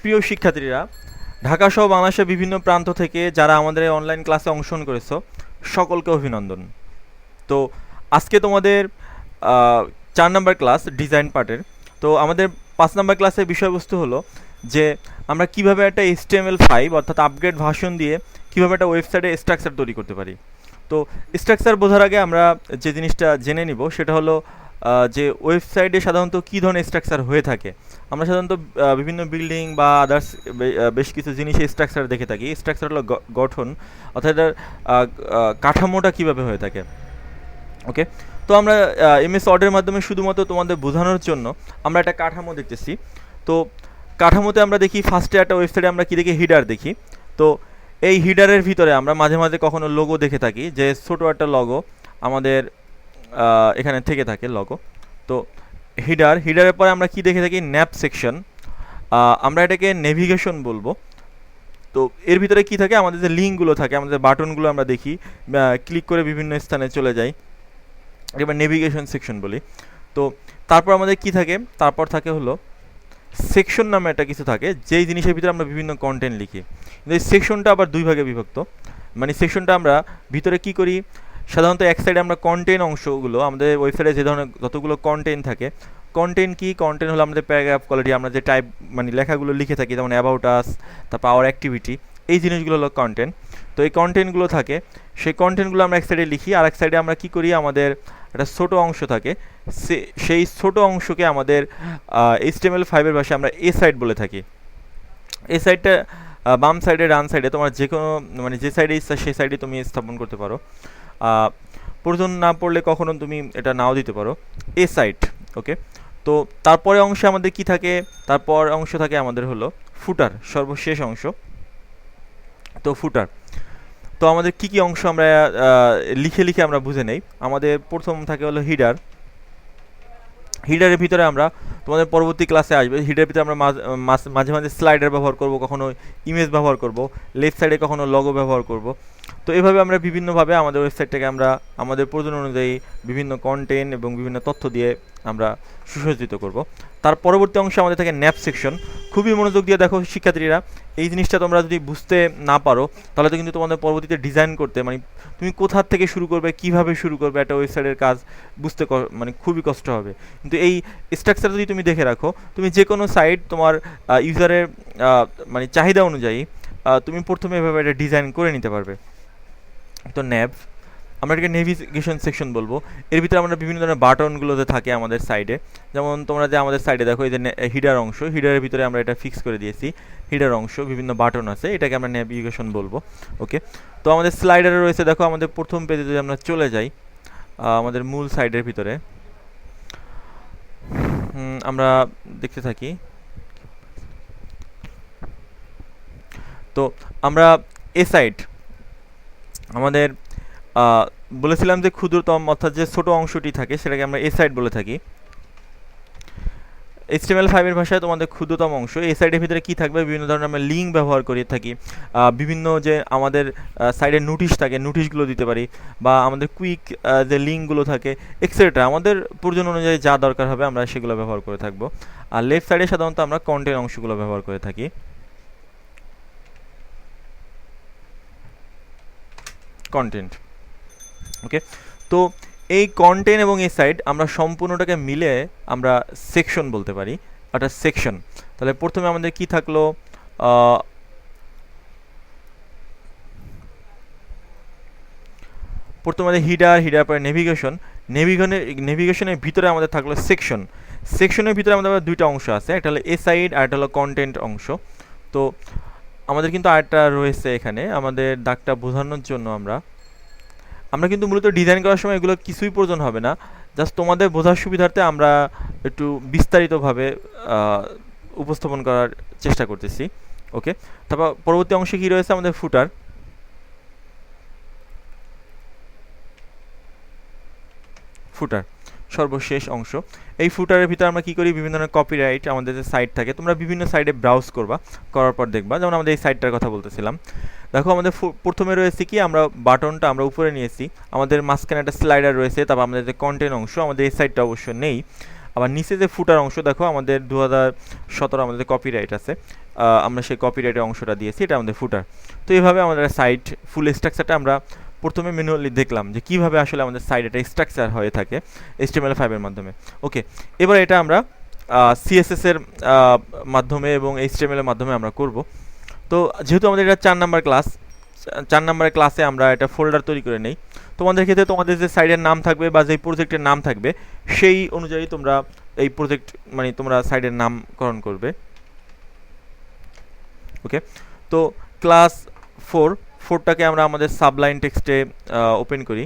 প্রিয় শিক্ষার্থীরা, ঢাকা সহ বাংলাদেশের বিভিন্ন প্রান্ত থেকে যারা আমাদের অনলাইন ক্লাসে অংশগ্রহণ করেছো সকলকে অভিনন্দন। তো আজকে তোমাদের 4 নম্বর ক্লাস ডিজাইন পার্টের। তো আমাদের 5 নম্বর ক্লাসের বিষয়বস্তু হলো যে আমরা কিভাবে একটা HTML5 অর্থাৎ আপগ্রেড ভার্সন দিয়ে কিভাবে একটা ওয়েবসাইটে স্ট্রাকচার তৈরি করতে পারি। তো স্ট্রাকচার বোঝার আগে আমরা যে জিনিসটা জেনে নিব সেটা হলো যে ওয়েবসাইটে সাধারণত কী ধরনের স্ট্রাকচার হয়ে থাকে। আমরা সাধারণত বিভিন্ন বিল্ডিং বা আদার্স বেশ কিছু জিনিসের স্ট্রাকচার দেখে থাকি। স্ট্রাকচার হলো গঠন, অর্থাৎ এটার কাঠামোটা কীভাবে হয়ে থাকে। ওকে, তো আমরা MS ওয়ার্ডের মাধ্যমে শুধুমাত্র তোমাদের বোঝানোর জন্য আমরা একটা কাঠামো দেখতেছি। তো কাঠামোতে আমরা দেখি ফার্স্টে একটা ওয়েবসাইটে আমরা কী দেখি, হিডার দেখি। তো এই হিডারের ভিতরে আমরা মাঝে মাঝে কখনো লোগো দেখে থাকি, যে ছোটো একটা লগো আমাদের এখানে থেকে থাকে লগো। তো হিডারের পরে আমরা কি দেখে থাকি, ন্যাপ সেকশন, আমরা এটাকে নেভিগেশন বলবো। তো এর ভিতরে কি থাকে, আমাদের যে লিঙ্কগুলো থাকে, আমাদের বাটনগুলো আমরা দেখি, ক্লিক করে বিভিন্ন স্থানে চলে যাই, এবার নেভিগেশন সেকশন বলি। তো তারপর আমাদের কি থাকে, তারপর থাকে হলো সেকশন নামে একটা কিছু থাকে, যেই জিনিসের ভিতরে আমরা বিভিন্ন কন্টেন্ট লিখি। কিন্তু এই সেকশনটা আবার দুই ভাগে বিভক্ত। মানে সেকশনটা আমরা ভিতরে কি করি, সাধারণত এক সাইডে আমরা কন্টেন্ট অংশগুলো, আমাদের ওয়েবসাইটে যে ধরনের যতগুলো কন্টেন্ট থাকে, কন্টেন্ট কি, কন্টেন্ট হলো আমাদের প্যারাগ্রাফ কোয়ালিটি, আমরা যে টাইপ মানে লেখাগুলো লিখে থাকি, যেমন অ্যাবাউট আস, তারপর আওয়ার অ্যাক্টিভিটি, এই জিনিসগুলো হলো কন্টেন্ট। তো এই কন্টেন্টগুলো থাকে, সেই কন্টেন্টগুলো আমরা এক সাইডে লিখি, আর এক সাইডে আমরা কী করি, আমাদের একটা ছোটো অংশ থাকে, সেই ছোটো অংশকে আমাদের HTML5-এর ভাষায় আমরা এ সাইড বলে থাকি। এই সাইডটা বাম সাইডে, ডান সাইডে তোমার যে কোনো মানে যে সাইডে ইচ্ছা সেই সাইডে তুমি স্থাপন করতে পারো। প্রয়োজন না পড়লে কখনো তুমি এটা নাও দিতে পারো, এ সাইড। ওকে, তো তারপরে অংশে আমাদের কি থাকে, তারপর অংশ থাকে আমাদের হলো ফুটার, সর্বশেষ অংশ। তো ফুটার, তো আমাদের কি কি অংশ আমরা লিখে লিখে আমরা বুঝে নেই। আমাদের প্রথম থাকে হলো হিডার। হিডারের ভিতরে আমরা তোমাদের পরবর্তী ক্লাসে আসবে, হিডারের ভিতরে আমরা মাঝে মাঝে স্লাইডার ব্যবহার করব, কখনো ইমেজ ব্যবহার করব, লেফট সাইডে কখনো লগো ব্যবহার করব। তো এভাবে আমরা বিভিন্নভাবে আমাদের ওয়েবসাইটটাকে আমরা আমাদের প্রয়োজন অনুযায়ী বিভিন্ন কন্টেন্ট এবং বিভিন্ন তথ্য দিয়ে আমরা সুসজ্জিত করব। তার পরবর্তী অংশে আমাদের থাকে ন্যাপ সেকশন। খুবই মনোযোগ দিয়ে দেখো শিক্ষার্থীরা, এই জিনিসটা তোমরা যদি বুঝতে না পারো তাহলে তো কিন্তু তোমাদের পরবর্তীতে ডিজাইন করতে মানে তুমি কোথা থেকে শুরু করবে, কিভাবে শুরু করবে একটা ওয়েবসাইটের কাজ বুঝতে মানে খুবই কষ্ট হবে। কিন্তু এই স্ট্রাকচার যদি তুমি দেখে রাখো, তুমি যে কোনো সাইট তোমার ইউজারের মানে চাহিদা অনুযায়ী তুমি প্রথমে এভাবে একটা ডিজাইন করে নিতে পারবে। তো ন্যাভ, আমরা এটাকে নেভিগেশন সেকশন বলবো। এর ভিতরে আমরা বিভিন্ন ধরনের বাটনগুলোতে থাকে আমাদের সাইডে, যেমন তোমরা যে আমাদের সাইডে দেখো এই যে হিডার অংশ, হিডারের ভিতরে আমরা এটা ফিক্স করে দিয়েছি, হিডার অংশ বিভিন্ন বাটন আছে, এটাকে আমরা নেভিগেশন বলবো। ওকে, তো আমাদের স্লাইডারে রয়েছে, দেখো আমাদের প্রথম পেজে যদি আমরা চলে যাই আমাদের মূল সাইডের ভিতরে, আমরা দেখতে থাকি। তো আমরা এ সাইড আমাদের বলেছিলাম যে ক্ষুদ্রতম অর্থাৎ যে ছোটো অংশটি থাকে সেটাকে আমরা এ সাইড বলে থাকি। HTML5-এর ভাষায় তোমাদের ক্ষুদ্রতম অংশ। এই সাইডের ভিতরে কী থাকবে, বিভিন্ন ধরনের আমরা লিঙ্ক ব্যবহার করে থাকি, বিভিন্ন যে আমাদের সাইডে নোটিশ থাকে, নোটিশগুলো দিতে পারি, বা আমাদের কুইক যে লিঙ্কগুলো থাকে এক্সেট্রা, আমাদের প্রয়োজন অনুযায়ী যা দরকার হবে আমরা সেগুলো ব্যবহার করে থাকবো। আর লেফট সাইডে সাধারণত আমরা কন্টেন্ট অংশগুলো ব্যবহার করে থাকি। কন্টেন্ট, ওকে, তো এই কন্টেন্ট এবং এই সাইড আমরা সম্পূর্ণটাকে মিলে আমরা সেকশন বলতে পারি, একটা সেকশন। তাহলে প্রথমে আমাদের কি থাকলো, প্রথমে আমাদের হিডার পরে নেভিগেশনের ভিতরে আমাদের থাকলো সেকশন। সেকশনের ভিতরে আমাদের দুইটা অংশ আছে, একটা হলো এ সাইড আর একটা হলো কন্টেন্ট অংশ। তো আমাদের কিন্তু আরেকটা রয়েছে এখানে, আমাদের দাগটা বোঝানোর জন্য আমরা কিন্তু মূলত ডিজাইন করার সময় এগুলো কিছুই প্রয়োজন হবে না, জাস্ট তোমাদের বোঝার সুবিধার্থে আমরা একটু বিস্তারিতভাবে উপস্থাপন করার চেষ্টা করতেছি। ওকে, তারপর পরবর্তী অংশে কী রয়েছে, আমাদের ফুটার। সর্বশেষ অংশ। এই ফুটারের ভিতরে আমরা কী করি, বিভিন্ন ধরনের কপিরাইট আমাদের যে সাইট থাকে, তোমরা বিভিন্ন সাইটে ব্রাউজ করার পর দেখবা, যেমন আমাদের এই সাইটটার কথা বলতেছিলাম। দেখো আমাদের প্রথমে রয়েছে কি, আমরা বাটনটা আমরা উপরে নিয়েছি, আমাদের মাঝখানে একটা স্লাইডার রয়েছে, তারপর আমাদের যে কন্টেন্ট অংশ, আমাদের এই সাইটটা অবশ্য নেই। আবার নিচে যে ফুটার অংশ দেখো আমাদের 2017 আমাদের কপিরাইট আছে, আমরা সেই কপিরাইটের অংশটা দিয়েছি, এটা আমাদের ফুটার। তো এইভাবে আমাদের সাইট ফুল স্ট্রাকচারটা আমরা প্রথমে ম্যানুয়ালি দেখলাম যে কিভাবে আসলে আমাদের সাইট এটা স্ট্রাকচার হয়ে থাকে HTML5 এর মাধ্যমে। ওকে, এবার এটা আমরা CSS এর মাধ্যমে এবং HTML এর মাধ্যমে আমরা করব। তো যেহেতু আমাদের এটা 4 নাম্বার ক্লাস, 4 নাম্বারের ক্লাসে আমরা এটা ফোল্ডার তৈরি করে নেই। তোমাদের ক্ষেত্রে তোমাদের যে সাইটের নাম থাকবে বা যে প্রজেক্টের নাম থাকবে সেই অনুযায়ী তোমরা এই প্রজেক্ট মানে তোমরা সাইটের নামকরণ করবে। ওকে, তো ক্লাস 4টাকে আমরা আমাদের সাবলাইন টেক্সটে ওপেন করি।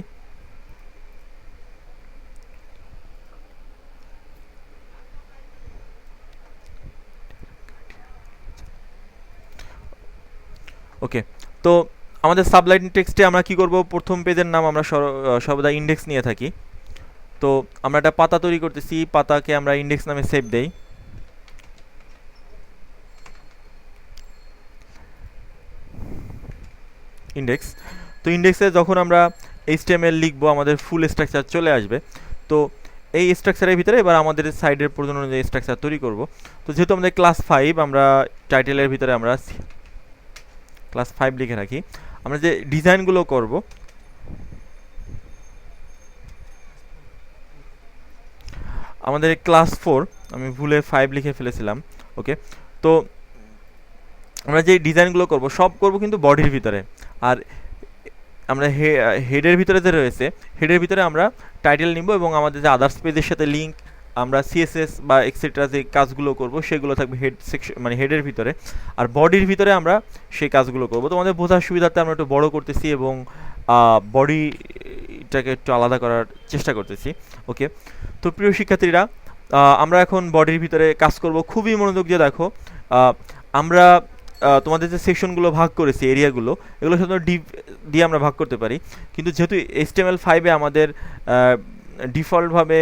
ওকে, তো আমাদের সাবলাইন টেক্সটে আমরা কি করব, প্রথম পেজের নাম আমরা সর্বদা ইন্ডেক্স নিয়ে থাকি। তো আমরা একটা পাতা তৈরি করতেছি, পাতাকে আমরা ইন্ডেক্স নামে সেভ দেই। ইন্ডেক্স, তো ইন্ডেক্সে যখন আমরা HTML লিখবো আমাদের ফুল স্ট্রাকচার চলে আসবে। তো এই স্ট্রাকচারের ভিতরে এবার আমাদের সাইডের প্রয়োজন অনুযায়ী স্ট্রাকচার তৈরি করব। তো যেহেতু আমাদের ক্লাস 5, আমরা টাইটেলের ভিতরে আমরা ক্লাস 5 লিখে রাখি। আমরা যে ডিজাইনগুলো করব, আমাদের ক্লাস 4, আমি ভুলে 5 লিখে ফেলেছিলাম। ওকে, তো আমরা যে ডিজাইনগুলো করব সব করব কিন্তু বডির ভিতরে। আর আমরা হেডের ভিতরে যে রয়েছে, হেডের ভিতরে আমরা টাইটেল নিব এবং আমাদের যে আদার্স পেজের সাথে লিঙ্ক, আমরা CSS বা এক্সেট্রা যে কাজগুলো করব সেগুলো থাকবে হেড সেকশন মানে হেডের ভিতরে। আর বডির ভিতরে আমরা সেই কাজগুলো করব। তো আমাদের বোঝার সুবিধার্থে আমরা একটু বড় করতেছি এবং বডিটাকে একটু আলাদা করার চেষ্টা করতেছি। ওকে, তো প্রিয় শিক্ষার্থীরা, আমরা এখন বডির ভিতরে কাজ করব। খুবই মনোযোগ দিয়ে দেখো, আমরা তোমাদের যে সেকশনগুলো ভাগ করেছি, এরিয়াগুলো, এগুলো সাধারণত ডিভ দিয়ে আমরা ভাগ করতে পারি। কিন্তু যেহেতু HTML5-এ আমাদের ডিফল্টভাবে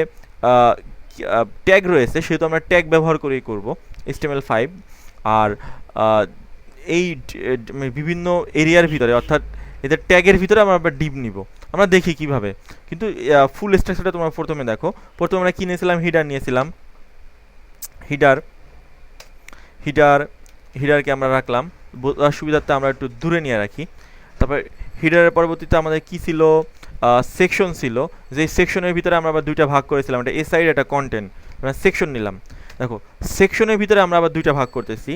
ট্যাগ রয়েছে, সেহেতু আমরা ট্যাগ ব্যবহার করেই করব HTML5। আর এই বিভিন্ন এরিয়ার ভিতরে, অর্থাৎ এদের ট্যাগের ভিতরে আমরা আবার ডিভ নিব। আমরা দেখি কিভাবে, কিন্তু ফুল স্ট্রাকচারটা তোমরা প্রথমে দেখো। প্রথমে আমরা কি নিয়েছিলাম, হিডার নিয়েছিলাম। হিডারকে আমরা রাখলাম, সুবিধার্থে আমরা একটু দূরে নিয়ে রাখি। তারপর হিডারের পরবর্তীতে আমাদের কি ছিল, সেকশন ছিল। যে সেকশনের ভিতরে আমরা আবার দুইটা ভাগ করেছিলাম, একটা এসাইড একটা কন্টেন্ট, আমরা সেকশন নিলাম। দেখো সেকশনের ভিতরে আমরা আবার দুইটা ভাগ করতেছি,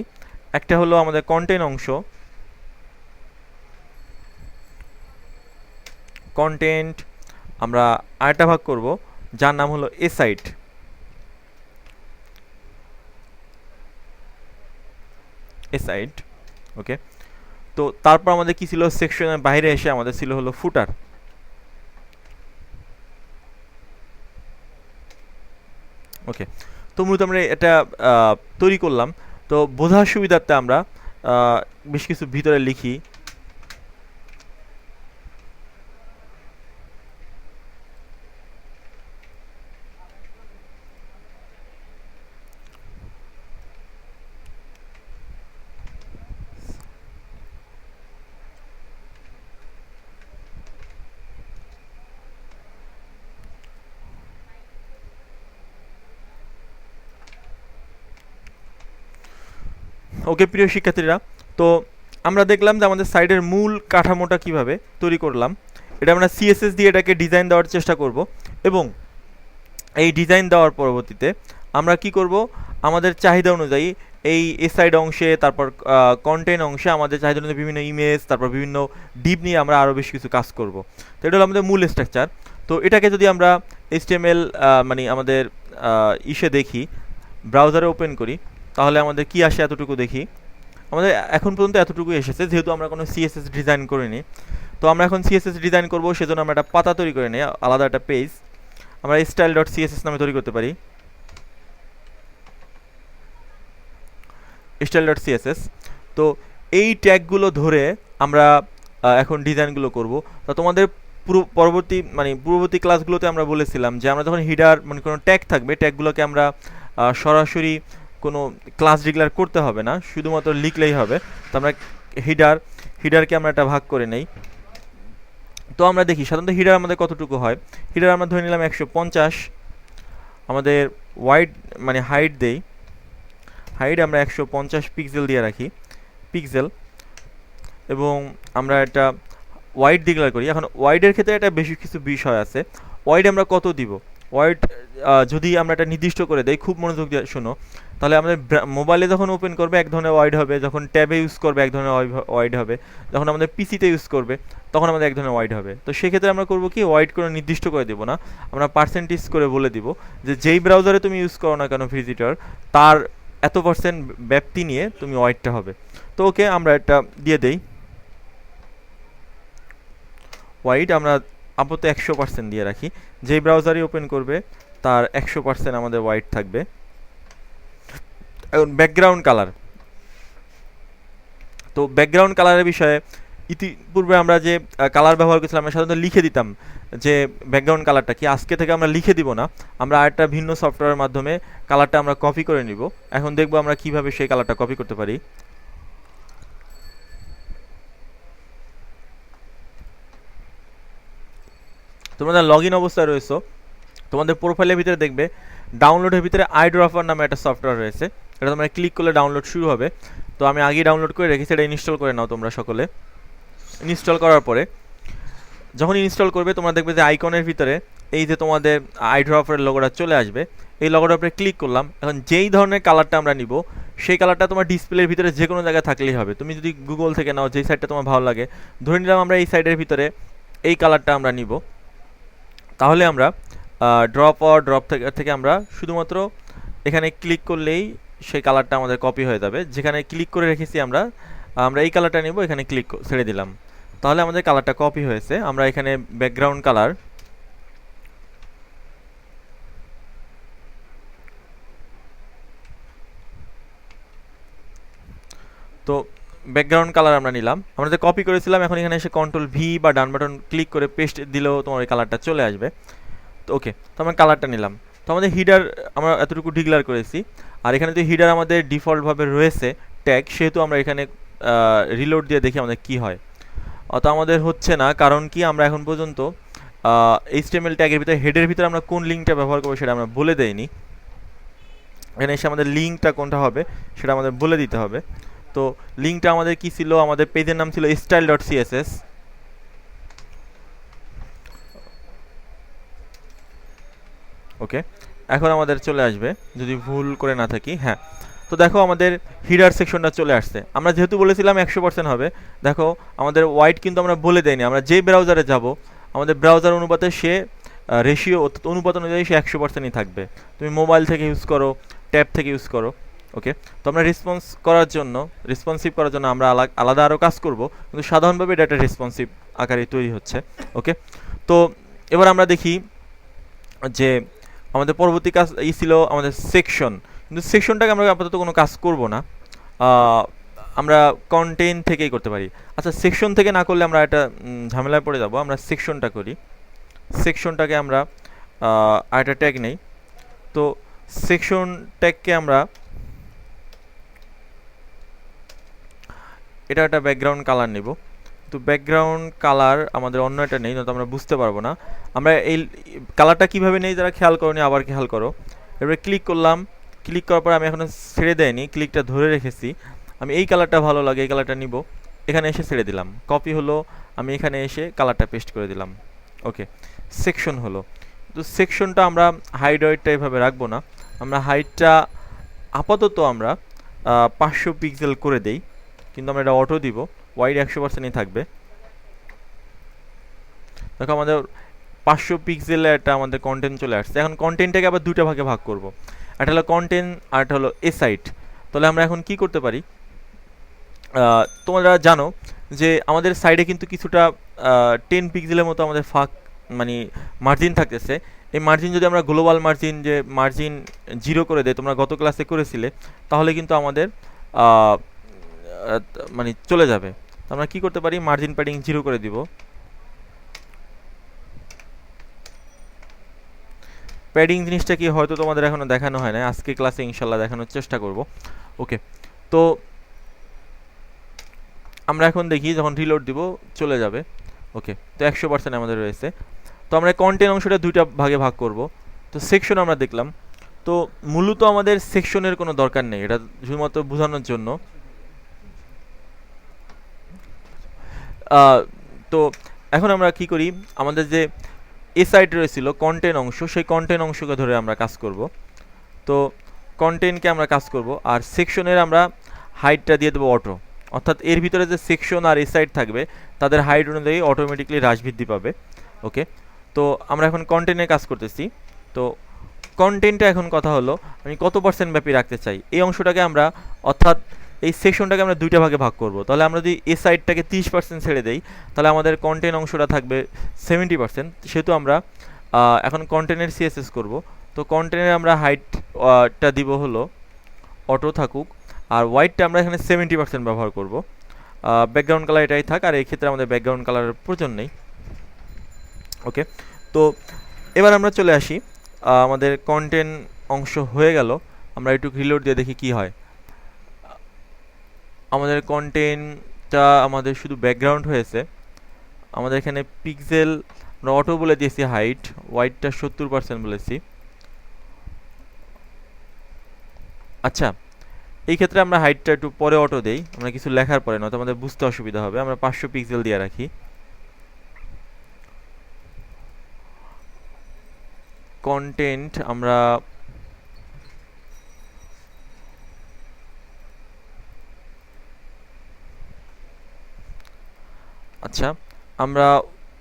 একটা হলো আমাদের কন্টেন্ট অংশ, কন্টেন্ট, আমরা আরেকটা ভাগ করব যার নাম হলো এসাইড। ওকে, তো তারপর আমাদের কি ছিল, সেকশনের বাইরে এসে আমাদের ছিল হলো ফুটার। ওকে, তো মূলত আমরা এটা তৈরি করলাম। তো বোঝার সুবিধার্থে আমরা বেশ কিছু ভিতরে লিখি। ওকে প্রিয় শিক্ষার্থীরা, তো আমরা দেখলাম যে আমাদের সাইটের মূল কাঠামোটা কিভাবে তৈরি করলাম। এটা আমরা CSS দিয়ে এটাকে ডিজাইন দেওয়ার চেষ্টা করব এবং এই ডিজাইন দেওয়ার পরবর্তীতে আমরা কি করব, আমাদের চাহিদা অনুযায়ী এই এসাইড অংশে, তারপর কন্টেন্ট অংশে আমাদের চাহিদা অনুযায়ী বিভিন্ন ইমেজ, তারপর বিভিন্ন ডিপ নিয়ে আমরা আরও বেশ কিছু কাজ করব। তো এটা হলো আমাদের মূল স্ট্রাকচার। তো এটাকে যদি আমরা HTML মানে আমাদের ইসে দেখি, ব্রাউজারে ওপেন করি, তাহলে আমাদের কি আসে এতটুকু দেখি। আমাদের এখন পর্যন্ত এতটুকু এসেছে, যেহেতু আমরা কোনো CSS ডিজাইন করিনি। তো আমরা এখন CSS ডিজাইন করব, সেজন্য আমরা একটা পাতা তৈরি করে নিই, আলাদা একটা পেজ আমরা style.css নামে তৈরি করতে পারি। style.css, তো এই ট্যাগগুলো ধরে আমরা এখন ডিজাইনগুলো করব। তো তোমাদের পূর্ববর্তী ক্লাসগুলোতে আমরা বলেছিলাম যে আমরা যখন হিডার মানে কোনো ট্যাগ থাকবে, ট্যাগগুলোকে আমরা সরাসরি কোনো ক্লাস ডিক্লেয়ার করতে হবে না, শুধুমাত্র লিখলেই হবে। তো আমরা হিডারকে আমরা একটা ভাগ করে নেই। তো আমরা দেখি সাধারণত হিডার আমাদের কতটুকু হয়। হিডার আমরা ধরে নিলাম 150, আমাদের ওয়াইড মানে হাইট দেই, হাইট আমরা 150 পিক্সেল দিয়ে রাখি, পিক্সেল, এবং আমরা এটা ওয়াইড ডিক্লেয়ার করি। এখন ওয়াইডের ক্ষেত্রে একটা বেশি কিছু বিষয় আছে। ওয়াইড আমরা কত দিব? ওয়াইড যদি আমরা এটা নির্দিষ্ট করে দেই, খুব মনোযোগ দিয়ে শোনো, তাহলে আমাদের মোবাইলে যখন ওপেন করবে এক ধরনের ওয়াইড হবে, যখন ট্যাবে ইউজ করবে এক ধরনের ওয়াইড হবে, যখন আমাদের পিসিতে ইউজ করবে তখন আমাদের এক ধরনের ওয়াইড হবে। তো সেক্ষেত্রে আমরা করবো কি, ওয়াইড করে নির্দিষ্ট করে দেবো না, আমরা পার্সেন্টেজ করে বলে দিব যে যেই ব্রাউজারে তুমি ইউজ করো না কেন ভিজিটর, তার এত পার্সেন্ট ব্যাপ্তি নিয়ে তুমি ওয়াইডটা হবে। তো ওকে, আমরা এটা দিয়ে দেই, ওয়াইড আমরা আপাতত 100% দিয়ে রাখি, যেই ব্রাউজারই ওপেন করবে তার 100% আমাদের ওয়াইড থাকবে। এখন ব্যাকগ্রাউন্ড কালার, তো ব্যাকগ্রাউন্ড কালারের বিষয়ে ইতিপূর্বে আমরা যে কালার ব্যবহার করেছিলাম, আমরা সাধারণত লিখে দিতাম যে ব্যাকগ্রাউন্ড কালারটা কি। আজকে থেকে আমরা লিখে দিব না, আমরা আরেকটা ভিন্ন সফটওয়্যারের মাধ্যমে কালারটা আমরা কপি করে নিব। এখন দেখবো আমরা কিভাবে সেই কালারটা কপি করতে পারি। তোমরা লগ ইন অবস্থায় রয়েছো, তোমাদের প্রোফাইলের ভিতরে দেখবে ডাউনলোডের ভিতরে আইড্রপার নামে একটা সফটওয়্যার রয়েছে, এটা তোমরা ক্লিক করলে ডাউনলোড শুরু হবে। তো আমি আগেই ডাউনলোড করে রেখেছি, এটা ইনস্টল করে নাও তোমরা সকলে। ইনস্টল করার পরে যখন ইনস্টল করবে তোমরা দেখবে যে আইকনের ভিতরে এই যে তোমাদের আইড্রপারের লোগোটা চলে আসবে, এই লোগোটার উপরে ক্লিক করলাম। এখন যেই ধরনের কালারটা আমরা নিব সেই কালারটা তোমার ডিসপ্লের ভিতরে যে কোনো জায়গায় থাকলেই হবে। তুমি যদি গুগল থেকে নাও, যেই সাইটটা তোমার ভালো লাগে, ধরে নিলাম আমরা এই সাইডের ভিতরে এই কালারটা আমরা নিব, তাহলে আমরা ড্রপ থেকে আমরা শুধুমাত্র এখানে ক্লিক করলেই সেই কালারটা আমাদের কপি হয়ে যাবে। যেখানে ক্লিক করে রেখেছি আমরা আমরা এই কালারটা নেব, এখানে ক্লিক ছেড়ে দিলাম, তাহলে আমাদের কালারটা কপি হয়েছে। আমরা এখানে ব্যাকগ্রাউন্ড কালার, তো ব্যাকগ্রাউন্ড কালার আমরা নিলাম, আমরা যে কপি করেছিলাম। এখন এখানে এসে কন্ট্রোল ভি বা ডান বাটন ক্লিক করে পেস্ট দিলেও তোমার ওই কালারটা চলে আসবে। তো ওকে, তো আমরা কালারটা নিলাম। তো আমাদের হিডার আমরা এতটুকু ডিক্লেয়ার করেছি, আর এখানে যে হিডার আমাদের ডিফল্টভাবে রয়েছে ট্যাগ, সেহেতু আমরা এখানে রিলোড দিয়ে দেখি আমাদের কি হয়। তো আমাদের হচ্ছে না, কারণ কি আমরা এখন পর্যন্ত HTML ট্যাগের ভিতরে হেডের ভিতরে আমরা কোন লিঙ্কটা ব্যবহার করবো সেটা আমরা বলে দেইনি। এখানে এসে আমাদের লিঙ্কটা কোনটা হবে সেটা আমাদের বলে দিতে হবে। তো লিঙ্কটা আমাদের কি ছিল, আমাদের পেজের নাম ছিল style.css। ওকে, এখন আমাদের চলে আসবে, যদি ভুল করে না থাকি, হ্যাঁ। তো দেখো আমাদের হিডার সেকশনটা চলে আসছে। আমরা যেহেতু বলেছিলাম 100% হবে, দেখো আমাদের ওয়াইড কিন্তু আমরা বলে দেইনি। আমরা যে ব্রাউজারে যাব, আমাদের ব্রাউজার অনুপাতে সে রেশিও অনুপাত অনুযায়ী সে 100%ই থাকবে। তুমি মোবাইল থেকে ইউজ করো, ট্যাব থেকে ইউজ করো, ওকে। তো আমরা রেসপন্সিভ করার জন্য আমরা আলাদা আরও কাজ করব, কিন্তু সাধারণভাবে এটা একটা রেসপন্সিভ আকারে তৈরি হচ্ছে, ওকে। তো এবার আমরা দেখি যে আমাদের পরবর্তী কাজ ছিল আমাদের সেকশন, কিন্তু সেকশনটাকে আমরা আপাতত কোনো কাজ করব না, আমরা কন্টেন্ট থেকেই করতে পারি। আচ্ছা, সেকশন থেকে না করলে আমরা একটা ঝামেলায় পড়ে যাব। আমরা সেকশনটা করি, সেকশনটাকে আমরা আরেকটা ট্যাগ নেই। তো সেকশন ট্যাগকে আমরা এটা একটা ব্যাকগ্রাউন্ড কালার নেব। তো ব্যাকগ্রাউন্ড কালার আমাদের অন্য একটা নেই, নয়তো আমরা বুঝতে পারবো না আমরা এই কালারটা কীভাবে নেই। যারা খেয়াল করোনি আবার খেয়াল করো। এবারে ক্লিক করলাম, ক্লিক করার পর আমি এখনও ছেড়ে দেয়নি, ক্লিকটা ধরে রেখেছি। আমি এই কালারটা ভালো লাগে, এই কালারটা নিব, এখানে এসে ছেড়ে দিলাম, কপি হলো। আমি এখানে এসে কালারটা পেস্ট করে দিলাম, ওকে। সেকশন হলো। তো সেকশনটা আমরা হাইট ওয়াইটটা এভাবে রাখবো না, আমরা হাইটটা আপাতত আমরা 500 পিক্সেল করে দেই, কিন্তু আমরা এটা অটো দিব, ওয়াইড 100%ই থাকবে। দেখো আমাদের 500 পিক্সেলে একটা আমাদের কন্টেন্ট চলে আসছে। এখন কন্টেন্টটাকে আবার দুটো ভাগে ভাগ করব, একটা হলো কন্টেন্ট আর একটা হলো এ সাইট। তাহলে আমরা এখন কি করতে পারি, তোমরা জানো যে আমাদের সাইডে কিন্তু কিছুটা 10 পিক্সেলের মতো আমাদের ফাঁক মানে মার্জিন থাকতেছে। এই মার্জিন যদি আমরা গ্লোবাল মার্জিন, যে মার্জিন 0 করে দেয়, তোমরা গত ক্লাসে করেছিলে, তাহলে কিন্তু আমাদের মানে চলে যাবে। আমরা কি করতে পারি, মার্জিন প্যাডিং 0 করে দিব। প্যাডিং জিনিসটা কি হয়তো তোমাদের এখনো দেখানো হয় না, আজকে ক্লাসে ইনশাল্লাহ দেখানোর চেষ্টা করব, ওকে। তো আমরা এখন দেখি যখন রিলোড দিব চলে যাবে, ওকে। তো 100% আমাদের রয়েছে। তো আমরা কন্টেন্ট অংশটা দুইটা ভাগে ভাগ করব। তো সেকশন আমরা দেখলাম। তো মূলত আমাদের সেকশনের কোনো দরকার নেই, এটা শুধুমাত্র বোঝানোর জন্য। তো এখন আমরা কি করি, আমাদের যে এ সাইড রয়েছিল কন্টেন্ট অংশ, সেই কন্টেন্ট অংশকে ধরে আমরা কাজ করব। তো কন্টেন্টকে আমরা কাজ করব, আর সেকশনের আমরা হাইটটা দিয়ে দেবো অটো, অর্থাৎ এর ভিতরে যে সেকশন আর এ সাইড থাকবে তাদের হাইট অনুযায়ী অটোমেটিকলি হ্রাস বৃদ্ধি পাবে। ওকে, তো আমরা এখন কন্টেন্টে কাজ করতেছি। তো কন্টেন্টে এখন কথা হলো আমি কত পার্সেন্ট ব্যাপী রাখতে চাই এই অংশটাকে আমরা, অর্থাৎ এই সেকশনটাকে আমরা দুইটা ভাগে ভাগ করব। তাহলে আমরা যদি এ সাইডটাকে 30% ছেড়ে দেই, তাহলে আমাদের কন্টেন্ট অংশটা থাকবে 70%। সেহেতু আমরা এখন কন্টেন্টের সিএসএস করব। তো কন্টেন্টের আমরা হাইটটা দিব হলো অটো থাকুক, আর হোয়াইটটা আমরা এখানে 70% ব্যবহার করব। ব্যাকগ্রাউন্ড কালার এটাই থাক, আর এই ক্ষেত্রে আমাদের ব্যাকগ্রাউন্ড কালারের প্রয়োজন নেই। ওকে, তো এবার আমরা চলে আসি, আমাদের কন্টেন্ট অংশ হয়ে গেল। আমরা একটু রিলোড দিয়ে দেখি কি হয়। আমাদের কন্টেন্টটা আমাদের শুধু ব্যাকগ্রাউন্ড হয়েছে। আমাদের এখানে পিক্সেল আমরা অটো বলে দিয়েছি, হাইট হোয়াইটটা 70% বলেছি। আচ্ছা, এই ক্ষেত্রে আমরা হাইটটা একটু পরে অটো দেই, আমরা কিছু লেখার পরে, নয়তো আমাদের বুঝতে অসুবিধা হবে। আমরা 500 পিক্সেল দিয়ে রাখি। কন্টেন্ট আমরা আচ্ছা, আমরা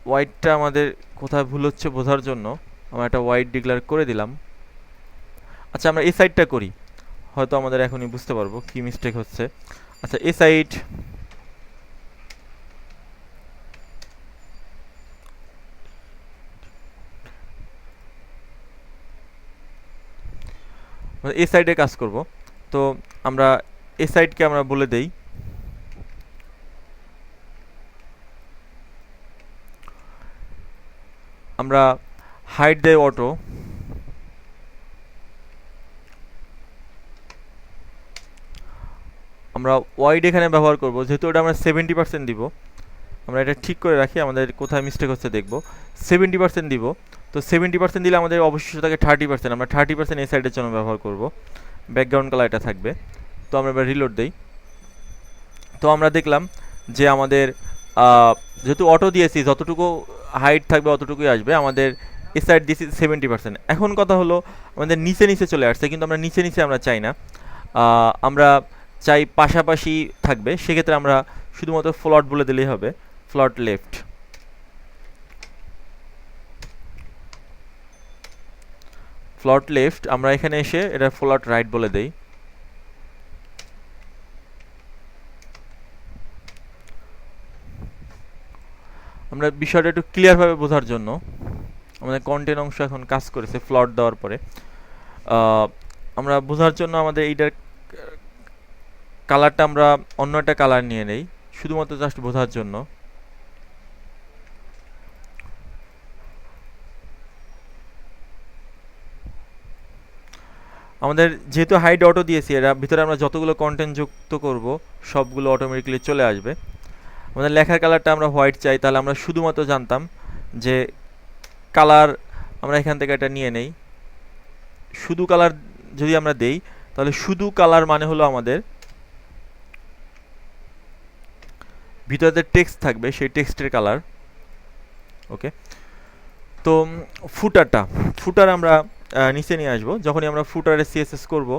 হোয়াইটটা আমাদের কোথায় ভুল হচ্ছে বোঝার জন্য আমরা একটা হোয়াইট ডিক্লেয়ার করে দিলাম। আচ্ছা, আমরা এই সাইডটা করি, হয়তো আমাদের এখনই বুঝতে পারবো কি মিস্টেক হচ্ছে। আচ্ছা, এই সাইড এই সাইডে কাজ করব। তো আমরা এই সাইডকে আমরা বলে দেই আমরা হাইট দেই অটো, আমরা ওয়াইড এখানে ব্যবহার করব, যেহেতু এটা আমরা 70% দিব। আমরা এটা ঠিক করে রাখি, আমাদের কোথায় মিস্টেক হচ্ছে দেখব। 70% দিব। তো 70% দিলে আমাদের অবশিষ্ট থাকে 30%, আমরা 30% এই সাইডের জন্য ব্যবহার করব। ব্যাকগ্রাউন্ড কালার এটা থাকবে। তো আমরা এবার রিলোড দেই। তো আমরা দেখলাম যে আমাদের যেহেতু অটো দিয়েছি, যতটুকু হাইট থাকবে অতটুকুই আসবে। আমাদের এই সাইড দিয়েছি 70%। এখন কথা হলো আমাদের নিচে নিচে চলে আসছে, কিন্তু আমরা নিচে নিচে আমরা চাই না, আমরা চাই পাশাপাশি থাকবে। সেক্ষেত্রে আমরা শুধুমাত্র ফ্লট বলে দিলেই হবে, ফ্লট লেফট। ফ্লট লেফট আমরা এখানে এসে এটা ফ্লট রাইট বলে দেই। আমরা বিষয়টা একটু ক্লিয়ারভাবে বোঝার জন্য, আমাদের কন্টেন্ট অংশ এখন কাজ করেছে ফ্লট দেওয়ার পরে, আমরা বোঝার জন্য আমাদের এইটার কালারটা আমরা অন্য একটা কালার নিয়ে নেই, শুধুমাত্র জাস্ট বোঝার জন্য। আমাদের যেহেতু হাইড অটো দিয়েছি, এর ভিতরে আমরা যতগুলো কন্টেন্ট যুক্ত করব সবগুলো অটোমেটিক্যালি চলে আসবে। আমাদের লেখার কালারটা আমরা হোয়াইট চাই, তাহলে আমরা শুধুমাত্র জানতাম যে কালার আমরা এখান থেকে এটা নিয়ে নেই। শুধু কালার যদি আমরা দেই, তাহলে শুধু কালার মানে হলো আমাদের ভিতরে টেক্সট থাকবে, সেই টেক্সটের কালার। ওকে, তো ফুটার আমরা নিচে নিয়ে আসবো। যখনই আমরা ফুটারে সিএসএস করব,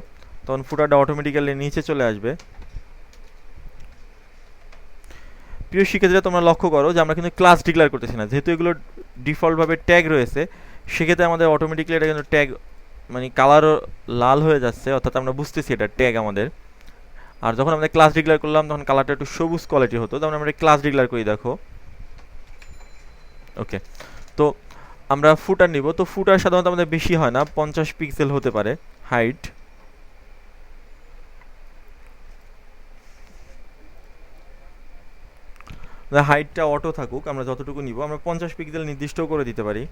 তখন ফুটারটা অটোমেটিক্যালি নিচে চলে আসবে। প্রিয় শিক্ষার্থীরা, তোমরা লক্ষ্য করো যে আমরা কিন্তু ক্লাস ডিক্লেয়ার করতেছি না, যেহেতু এগুলো ডিফল্টভাবে ট্যাগ রয়েছে। সেক্ষেত্রে আমাদের অটোমেটিক্যালি এটা কিন্তু ট্যাগ মানে কালারও লাল হয়ে যাচ্ছে, অর্থাৎ আমরা বুঝতেছি এটা ট্যাগ আমাদের। আর যখন আমরা ক্লাস ডিক্লেয়ার করলাম তখন কালারটা একটু সবুজ কোয়ালিটি হতো, তখন আমরা ক্লাস ডিক্লেয়ার করি, দেখো। ওকে, তো আমরা ফুটার নিব। তো ফুটার সাধারণত আমাদের বেশি হয় না, 50 পিক্সেল হতে পারে হাইট। হাইটটা অটো থাকুক, আমরা যতটুকু নিব আমরা 50 পিক্সেল নির্দিষ্টও করে দিতে পারি।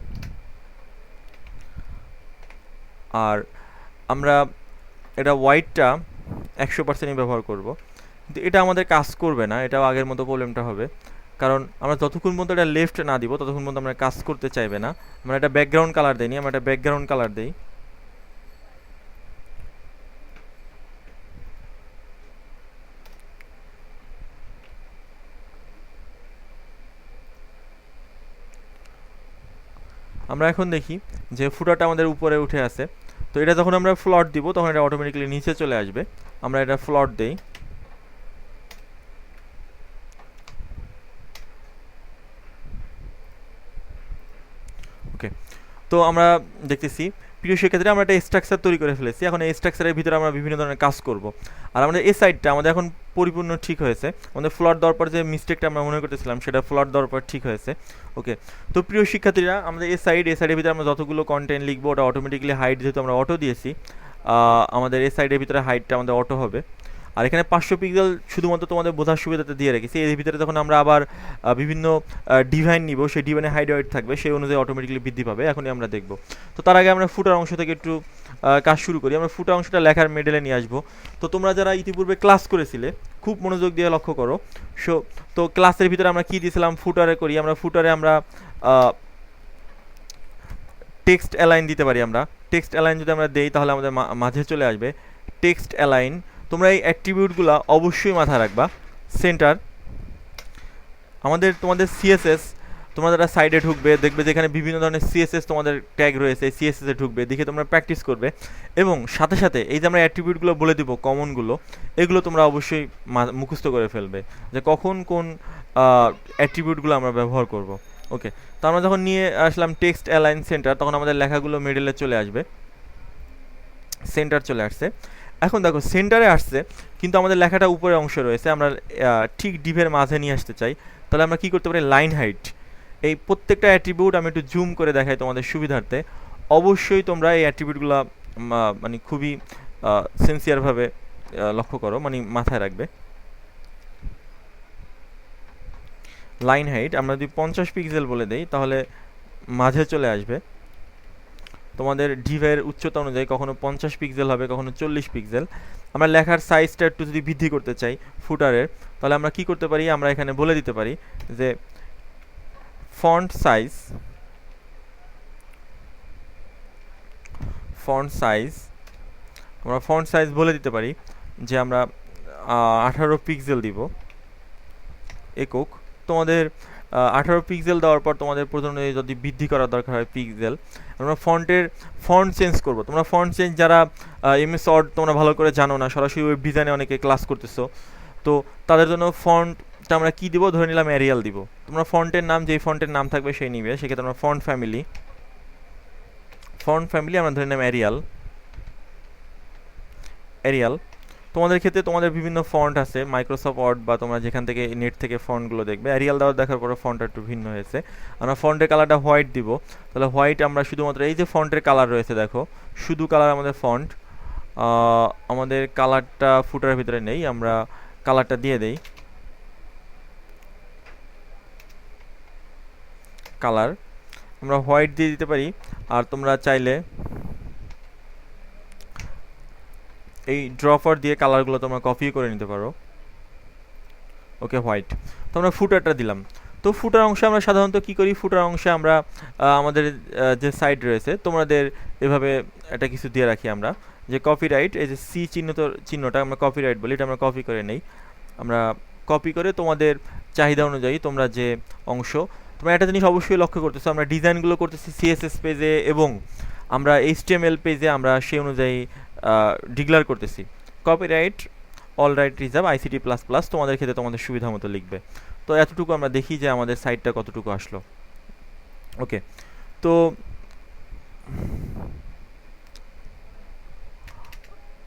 আর আমরা এটা হোয়াইটটা 100%ই ব্যবহার করব, কিন্তু এটা আমাদের কাজ করবে না, এটাও আগের মতো প্রবলেমটা হবে। কারণ আমরা যতক্ষণ পর্যন্ত এটা লেফট না দিব ততক্ষণ পর্যন্ত আমরা কাজ করতে চাইবে না। আমরা একটা ব্যাকগ্রাউন্ড কালার দিইনি, আমরা একটা ব্যাকগ্রাউন্ড কালার দিই। আমরা এখন দেখি যে ফুটারটা আমাদের উপরে উঠে আছে। তো এটা যখন আমরা ফ্লট দিব তখন এটা অটোমেটিক্যালি নিচে চলে আসবে। আমরা এটা ফ্লট দেই। ওকে, তো আমরা দেখতেছি প্রিয় শিক্ষার্থীরা আমরা একটা স্ট্রাকচার তৈরি করে ফেলেছি। এখন এই স্ট্রাকচারের ভিতরে আমরা বিভিন্ন ধরনের কাজ করব। আর আমাদের এই সাইডটা আমাদের এখন পরিপূর্ণ ঠিক হয়েছে। আমাদের ফ্লট দেওয়ার পর যে মিস্টেকটা আমরা মনে করতেছিলাম সেটা ফ্লট দেওয়ার পর ঠিক হয়েছে। ওকে, তো প্রিয় শিক্ষার্থীরা আমাদের এই সাইডের ভিতরে আমরা যতগুলো কন্টেন্ট লিখবো ওটা অটোমেটিক্যালি হাইট, যেহেতু আমরা অটো দিয়েছি, আমাদের এই সাইডের ভিতরে হাইটটা আমাদের অটো হবে। আর এখানে 500 পিক্সেল শুধুমাত্র তোমাদের বোঝার সুবিধাতে দিয়ে রেখেছি। এর ভিতরে যখন আমরা আবার বিভিন্ন ডিভাইন নিব, সেই ডিভাইনে হাইট ওয়েট থাকবে, সেই অনুযায়ী অটোমেটিক্যালি বৃদ্ধি পাবে। এখনই আমরা দেখব। তো তার আগে আমরা ফুটার অংশ থেকে একটু কাজ শুরু করি। আমরা ফুটার অংশটা লেখার মিডলে নিয়ে আসবো। তো তোমরা যারা ইতিপূর্বে ক্লাস করেছিলে খুব মনোযোগ দিয়ে লক্ষ্য করো। তো ক্লাসের ভিতরে আমরা কী দিয়েছিলাম, ফুটারে করি। আমরা ফুটারে আমরা টেক্সট অ্যালাইন দিতে পারি। আমরা টেক্সট অ্যালাইন যদি আমরা দেই তাহলে আমাদের মাঝে চলে আসবে টেক্সট অ্যালাইন। তোমরা এই অ্যাট্রিবিউটগুলো অবশ্যই মাথায় রাখবা। সেন্টার, তোমাদের সিএসএস, তোমরা যারা সাইডে ঢুকবে দেখবে যে এখানে বিভিন্ন ধরনের সিএসএস তোমাদের ট্যাগ রয়েছে, সিএসএসে ঢুকবে, দেখে তোমরা প্র্যাকটিস করবে। এবং সাথে সাথে এই যে আমরা অ্যাট্রিবিউটগুলো বলে দিব কমনগুলো, এগুলো তোমরা অবশ্যই মুখস্থ করে ফেলবে যে কখন কোন অ্যাট্রিবিউটগুলো আমরা ব্যবহার করব। ওকে, তো আমরা যখন নিয়ে আসলাম টেক্সট অ্যালাইন সেন্টার, তখন আমাদের লেখাগুলো মিডলে চলে আসবে। সেন্টার চলে আসছে। এখন দেখো সেন্টারে আসছে কিন্তু আমাদের লেখাটা উপরে অংশে রয়েছে। আমরা ঠিক ডিভের মাঝে নিয়ে আসতে চাই, তাহলে আমরা কি করতে পারি, লাইন হাইট। এই প্রত্যেকটা অ্যাট্রিবিউট আমি একটু জুম করে দেখাই তোমাদের সুবিধার্থে। অবশ্যই তোমরা এই অ্যাট্রিবিউটগুলো মানে খুবই সিনসিয়ারভাবে লক্ষ্য করো, মানে মাথায় রাখবে। লাইন হাইট আমরা যদি 50 পিক্সেল বলে দেই তাহলে মাঝে চলে আসবে। তোমাদের ডিভের উচ্চতা অনুযায়ী কখনো 50 পিক্সেল হবে, কখনো 40 পিক্সেল। আমরা লেখার সাইজটা একটু যদি বৃদ্ধি করতে চাই ফুটারের, তাহলে আমরা কি করতে পারি, আমরা এখানে বলে দিতে পারি যে ফন্ট সাইজ আমরা ফন্ট সাইজ বলে দিতে পারি যে আমরা 18 পিক্সেল দিব একক। তোমাদের 18 পিক্সেল দেওয়ার পর তোমাদের প্রয়োজনে যদি বৃদ্ধি করার দরকার হয় পিক্সেল, আমরা ফন্ট চেঞ্জ করব। তোমরা ফন্ট চেঞ্জ যারা এমএস ওয়ার্ড তোমরা ভালো করে জানো না, সরাসরি ওয়েব ডিজাইনে অনেকে ক্লাস করতেছো, তো তাদের জন্য ফন্টটা আমরা কি দিব, ধরে নিলাম এরিয়াল দিব। তোমরা ফন্টের নাম, যেই ফন্টের নাম থাকবে সেই নিবে। সেক্ষেত্রে আমরা ফন্ট ফ্যামিলি আমরা ধরে নিলাম এরিয়াল। তোমাদের ক্ষেত্রে তোমাদের বিভিন্ন ফন্ট আছে, মাইক্রোসফট ওয়ার্ড বা তোমরা যেখান থেকে নেট থেকে ফন্টগুলো দেখবে, এরিয়াল দেখার পরে ফন্টটা একটু ভিন্ন হয়েছে। আমরা ফন্টের কালারটা হোয়াইট দিব। তাহলে হোয়াইট আমরা শুধুমাত্র এই যে ফন্টের কালার রয়েছে, দেখো শুধু কালার আমাদের ফন্ট, আমাদের কালারটা ফুটারের ভিতরে নেই, আমরা কালারটা দিয়ে দেই কালার। আমরা হোয়াইট দিয়ে দিতে পারি। আর তোমরা চাইলে এই ড্রপার দিয়ে কালারগুলো তোমরা কপি করে নিতে পারো। ওকে, হোয়াইট। তো আমরা ফুটারটা দিলাম। তো ফুটার অংশে আমরা সাধারণত কি করি, ফুটার অংশে আমরা আমাদের যে সাইড রয়েছে তোমাদের এভাবে একটা কিছু দিয়ে রাখি আমরা, যে কপিরাইট, এই যে সি চিহ্নটা আমরা কপিরাইট বলি, এটা আমরা কপি করে নেই। আমরা কপি করে তোমাদের চাহিদা অনুযায়ী তোমরা যে অংশ, তোমরা একটা জিনিস অবশ্যই লক্ষ্য করতেছো, আমরা ডিজাইনগুলো করতেছি সিএসএস পেজে এবং আমরা এইচটিএমএল পেজে আমরা সেই অনুযায়ী ডিক্লেয়ার করতেছি। Copyright all right reserve ICT plus plus তোমাদের ক্ষেত্রে তোমাদের সুবিধা মতো লিখবে। তো এতটুকু আমরা দেখি যে আমাদের সাইটটা কতটুকু আসলো। ওকে, তো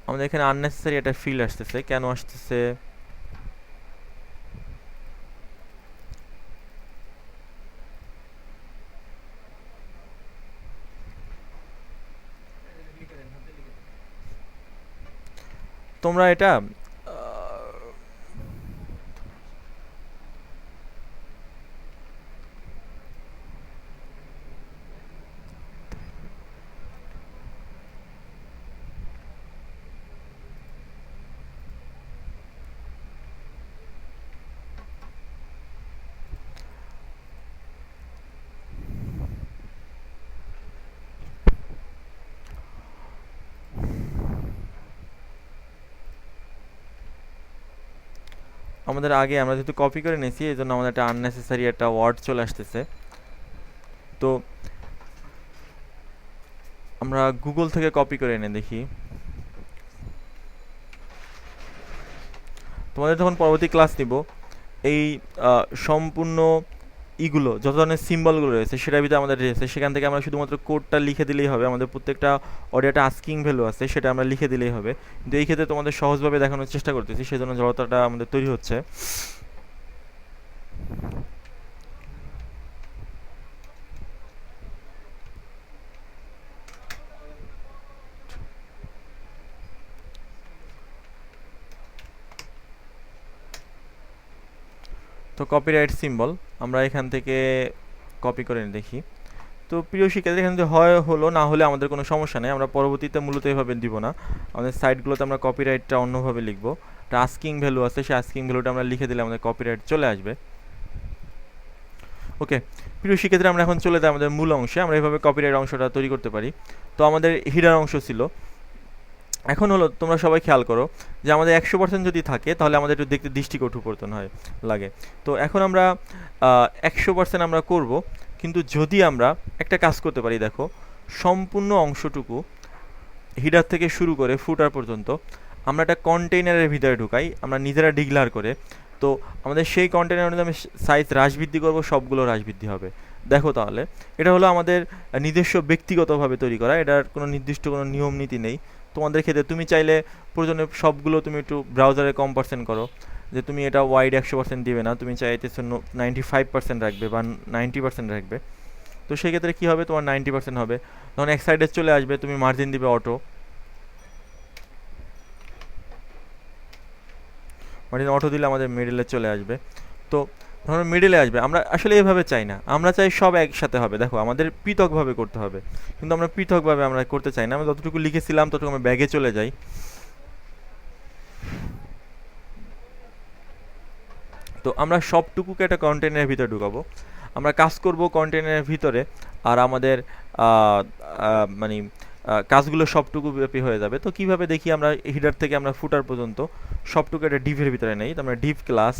আমাদের এখানে আননেসেসারি একটা ফিল্ড আসতেছে, কেন আসতেছে, তোমরা এটা আমাদের আগে আমরা যেহেতু কপি করে নিয়েছি এই জন্য আমাদের একটা আননেসেসারি একটা ওয়ার্ড চলে আসতেছে। তো আমরা গুগল থেকে কপি করে এনে দেখি। তোমাদের যখন পরবর্তী ক্লাস নিব এই সম্পূর্ণ ইগুলো যত ধরনের সিম্বলগুলো রয়েছে সেটার ভিতরে আমাদের রয়েছে, সেখান থেকে আমরা শুধুমাত্র কোডটা লিখে দিলেই হবে। আমাদের প্রত্যেকটা অডিওটা আস্কিং ভ্যালু আছে সেটা আমরা লিখে দিলেই হবে। কিন্তু এই ক্ষেত্রে তোমাদের সহজভাবে দেখানোর চেষ্টা করতেছি, সেজন্য জড়তাটা আমাদের তৈরি হচ্ছে। তো কপিরাইট সিম্বল আমরা এখান থেকে কপি করে দেখি। তো প্রিয় শিক্ষার্থী, এখানে যদি হয় হলো, না হলে আমাদের কোনো সমস্যা নেই, আমরা পরবর্তীতে মূলত এভাবে দিব না। আমাদের সাইটগুলোতে আমরা কপিরাইটটা অন্যভাবে লিখবো। একটা আস্কিং ভ্যালু আছে, সেই আস্কিং ভ্যালুটা আমরা লিখে দিলে আমাদের কপিরাইট চলে আসবে। ওকে প্রিয় শিক্ষার্থী, আমরা এখন চলে যাই আমাদের মূল অংশে। আমরা এইভাবে কপিরাইট অংশটা তৈরি করতে পারি। তো আমাদের হিডার অংশ ছিল। এখন হলো তোমরা সবাই খেয়াল করো যে আমাদের 100% যদি থাকে তাহলে আমাদের একটু দেখতে দৃষ্টিকটুপর্তন হয় লাগে। তো এখন আমরা 100% আমরা করব, কিন্তু যদি আমরা একটা কাজ করতে পারি, দেখো সম্পূর্ণ অংশটুকু হিডার থেকে শুরু করে ফুটার পর্যন্ত আমরা একটা কন্টেইনারের ভিতরে ঢুকাই, আমরা নিজেরা ডিক্লেয়ার করে। তো আমাদের সেই কন্টেইনার অনুযায়ী আমি সাইজ হ্রাস বৃদ্ধি করবো, সবগুলো হ্রাস বৃদ্ধি হবে। দেখো তাহলে এটা হলো আমাদের নিজস্ব ব্যক্তিগতভাবে তৈরি করা, এটার কোনো নির্দিষ্ট কোনো নিয়ম নীতি নেই। তোমাদের ক্ষেত্রে তুমি চাইলে প্রয়োজনে সবগুলো তুমি একটু ব্রাউজারে কম পার্সেন্ট করো, যে তুমি এটা ওয়াইড 100% দিবে না, তুমি চাইতেছো 95% রাখবে বা 90% রাখবে। তো সেই ক্ষেত্রে কী হবে, তোমার 90% হবে। তখন এক সাইডে চলে আসবে, তুমি মার্জিন দিবে অটো, মার্জিন অটো দিলে আমাদের মিডলে চলে আসবে। তো ধরো মিডলে আসবে, আমরা আসলে এভাবে চাই না, আমরা চাই সব একসাথে হবে। দেখো আমাদের পৃথকভাবে করতে হবে, কিন্তু আমরা পৃথকভাবে আমরা করতে চাই না। আমরা যতটুকু লিখেছিলাম ততটুকু আমরা ব্যাগে চলে যাই। তো আমরা সবটুকুকে একটা কন্টেনারের ভিতরে ঢুকাবো, আমরা কাজ করব কন্টেনারের ভিতরে, আর আমাদের মানে কাজগুলো সবটুকু ব্যাপী হয়ে যাবে। তো কিভাবে দেখি, আমরা হিডার থেকে আমরা ফুটার পর্যন্ত সবটুকু একটা ডিভের ভিতরে নেই। তো আমরা ডিভ ক্লাস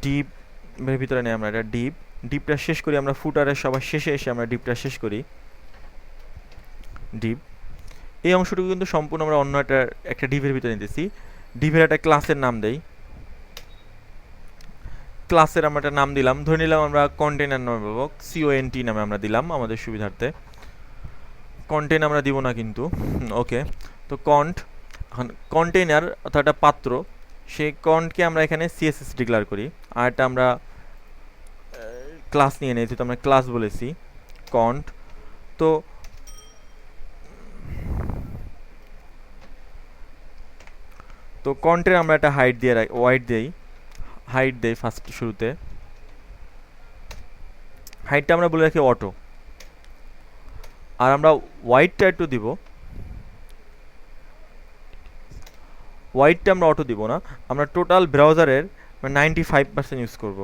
ডিপের ভিতরে নেই, আমরা এটা ডিপটা শেষ করি, আমরা ফুটারের সবার শেষে এসে আমরা ডিপটা শেষ করি। ডিপ এই অংশটুকু কিন্তু সম্পূর্ণ আমরা অন্য একটা ডিভের ভিতরে নিতেছি। ডিভের একটা ক্লাসের নাম দেই, ক্লাসের আমরা একটা নাম দিলাম, ধরে নিলাম আমরা কন্টেনার নামে পাবো, CONT নামে আমরা দিলাম আমাদের সুবিধার্থে। কন্টেন আমরা দিব না কিন্তু। ওকে, তো এখন কন্টেনার অর্থাৎ একটা পাত্র, সেই কন্টকে আমরা এখানে CSS ডিক্লেয়ার করি। আর একটা আমরা ক্লাস নিয়ে নিই, যেহেতু আমরা ক্লাস বলেছি কন্ট। তো তো কন্টের আমরা একটা হাইট দিয়ে হাইট দেই ফার্স্ট শুরুতে। হাইটটা আমরা বলে রাখি অটো, আর আমরা ওয়াইডটা একটু দিব। ওয়াইডটা আমরা অটো দিব না, আমরা টোটাল ব্রাউজারের 95% ইউজ করব।